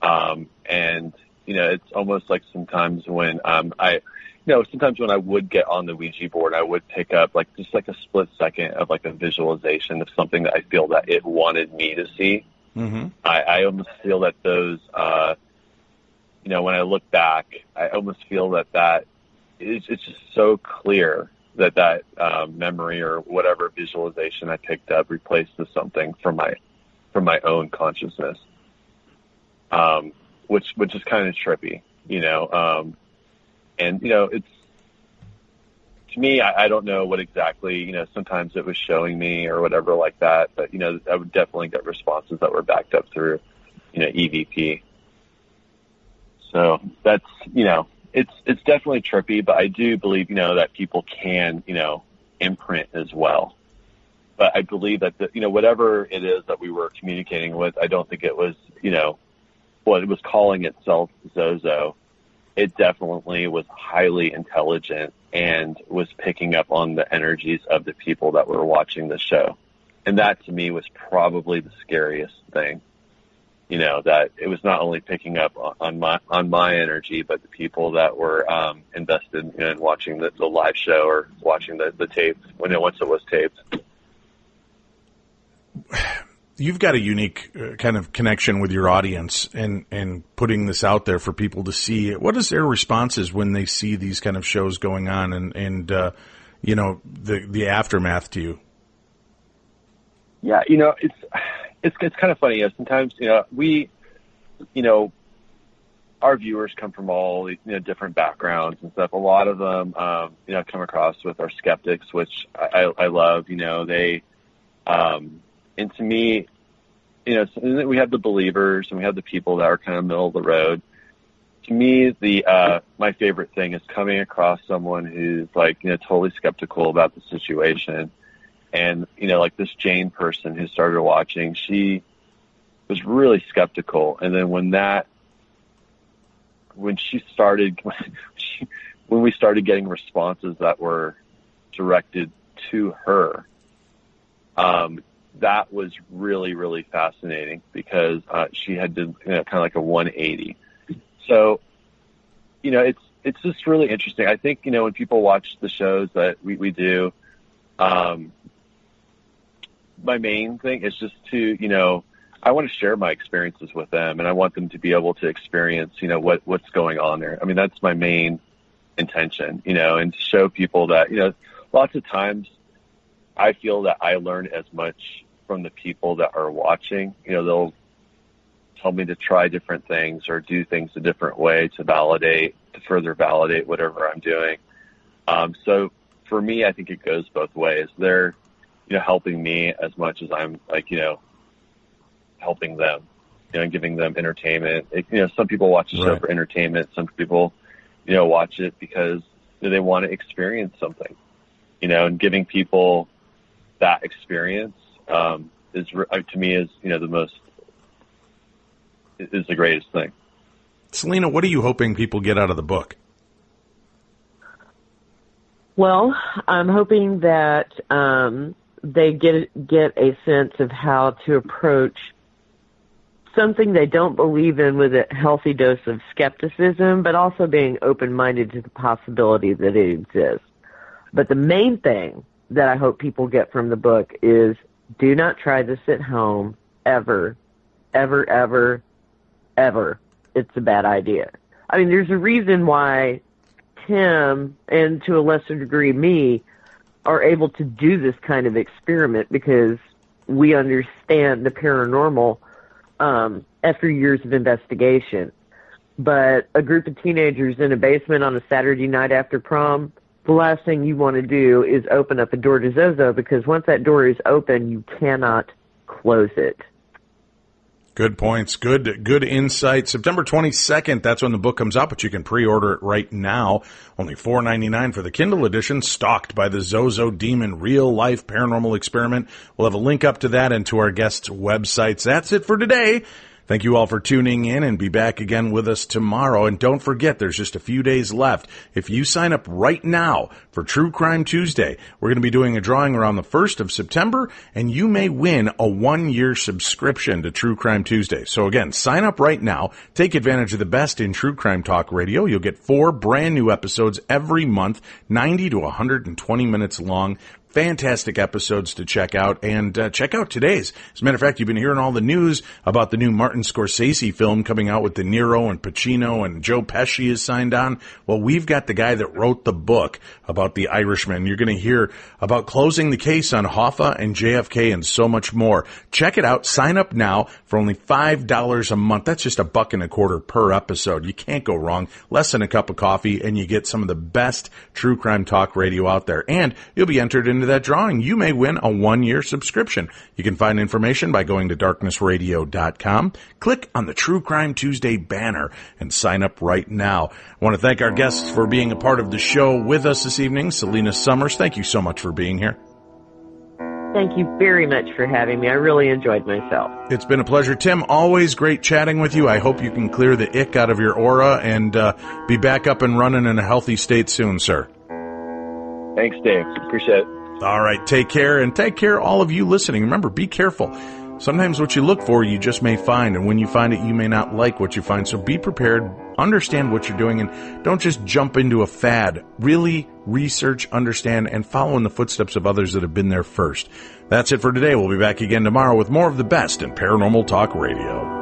And, you know, it's almost like sometimes when sometimes when I would get on the Ouija board, I would pick up like just like a split second of like a visualization of something that I feel that it wanted me to see. Mm-hmm. I almost feel that those, when I look back, I almost feel that it's just so clear that memory or whatever visualization I picked up replaced with something from my own consciousness, which is kind of trippy, and it's, to me, I don't know what exactly, sometimes it was showing me or whatever like that, but, I would definitely get responses that were backed up through, EVP. So that's, it's definitely trippy, but I do believe, that people can, imprint as well. But I believe that, whatever it is that we were communicating with, I don't think it was, it was calling itself Zozo. It definitely was highly intelligent and was picking up on the energies of the people that were watching the show. And that, to me, was probably the scariest thing. That it was not only picking up on my energy, but the people that were invested in watching the live show or watching the tape once it was taped. You've got a unique kind of connection with your audience and putting this out there for people to see. What is their responses when they see these kind of shows going on and the aftermath to you? Yeah, it's kind of funny. Sometimes, our viewers come from all, different backgrounds and stuff. A lot of them, come across with our skeptics, which I love, they, and to me, we have the believers and we have the people that are kind of middle of the road. To me, my favorite thing is coming across someone who's like, totally skeptical about the situation. And, like this Jane person who started watching, she was really skeptical. And then when we started getting responses that were directed to her, that was really, really fascinating because she had done kind of like a 180. So, it's just really interesting. I think, when people watch the shows that we do, my main thing is just to, I want to share my experiences with them, and I want them to be able to experience, what's going on there. I mean, that's my main intention, and to show people that, lots of times I feel that I learn as much from the people that are watching. They'll tell me to try different things or do things a different way to further validate whatever I'm doing. So for me, I think it goes both ways. They're, helping me as much as I'm like, helping them, and giving them entertainment. Some people watch the show for entertainment. Some people, watch it because they want to experience something, and giving people that experience is, to me, is, is the greatest thing. Selena, what are you hoping people get out of the book? Well, I'm hoping that they get a sense of how to approach something they don't believe in with a healthy dose of skepticism, but also being open-minded to the possibility that it exists. But the main thing that I hope people get from the book is do not try this at home ever, ever, ever, ever. It's a bad idea. I mean, there's a reason why Tim, and to a lesser degree me, are able to do this kind of experiment because we understand the paranormal after years of investigation. But a group of teenagers in a basement on a Saturday night after prom, the last thing you want to do is open up a door to Zozo, because once that door is open, you cannot close it. Good points. Good insight. September 22nd, that's when the book comes out, but you can pre-order it right now. Only $4.99 for the Kindle edition, Stalked by the Zozo Demon, Real-Life Paranormal Experiment. We'll have a link up to that and to our guests' websites. That's it for today. Thank you all for tuning in, and be back again with us tomorrow. And don't forget, there's just a few days left. If you sign up right now for True Crime Tuesday, we're going to be doing a drawing around the 1st of September, and you may win a 1-year subscription to True Crime Tuesday. So again, sign up right now. Take advantage of the best in true crime talk radio. You'll get 4 brand new episodes every month, 90 to 120 minutes long. Fantastic episodes to check out, and check out today's. As a matter of fact, you've been hearing all the news about the new Martin Scorsese film coming out with De Niro and Pacino, and Joe Pesci is signed on. Well, we've got the guy that wrote the book about the Irishman. You're going to hear about closing the case on Hoffa and JFK and so much more. Check it out. Sign up now for only $5 a month. That's just $1.25 per episode. You can't go wrong. Less than a cup of coffee, and you get some of the best true crime talk radio out there. And you'll be entered into that drawing. You may win a 1-year subscription. You can find information by going to darknessradio.com. Click on the True Crime Tuesday banner and sign up right now. I want to thank our guests for being a part of the show with us this evening. Selena Summers, thank you so much for being here. Thank you very much for having me. I really enjoyed myself. It's been a pleasure. Tim, always great chatting with you. I hope you can clear the ick out of your aura and be back up and running in a healthy state soon, sir. Thanks, Dave. Appreciate it. All right, take care, and take care all of you listening. Remember, be careful. Sometimes what you look for, you just may find, and when you find it, you may not like what you find. So be prepared, understand what you're doing, and don't just jump into a fad. Really research, understand, and follow in the footsteps of others that have been there first. That's it for today. We'll be back again tomorrow with more of the best in Paranormal Talk Radio.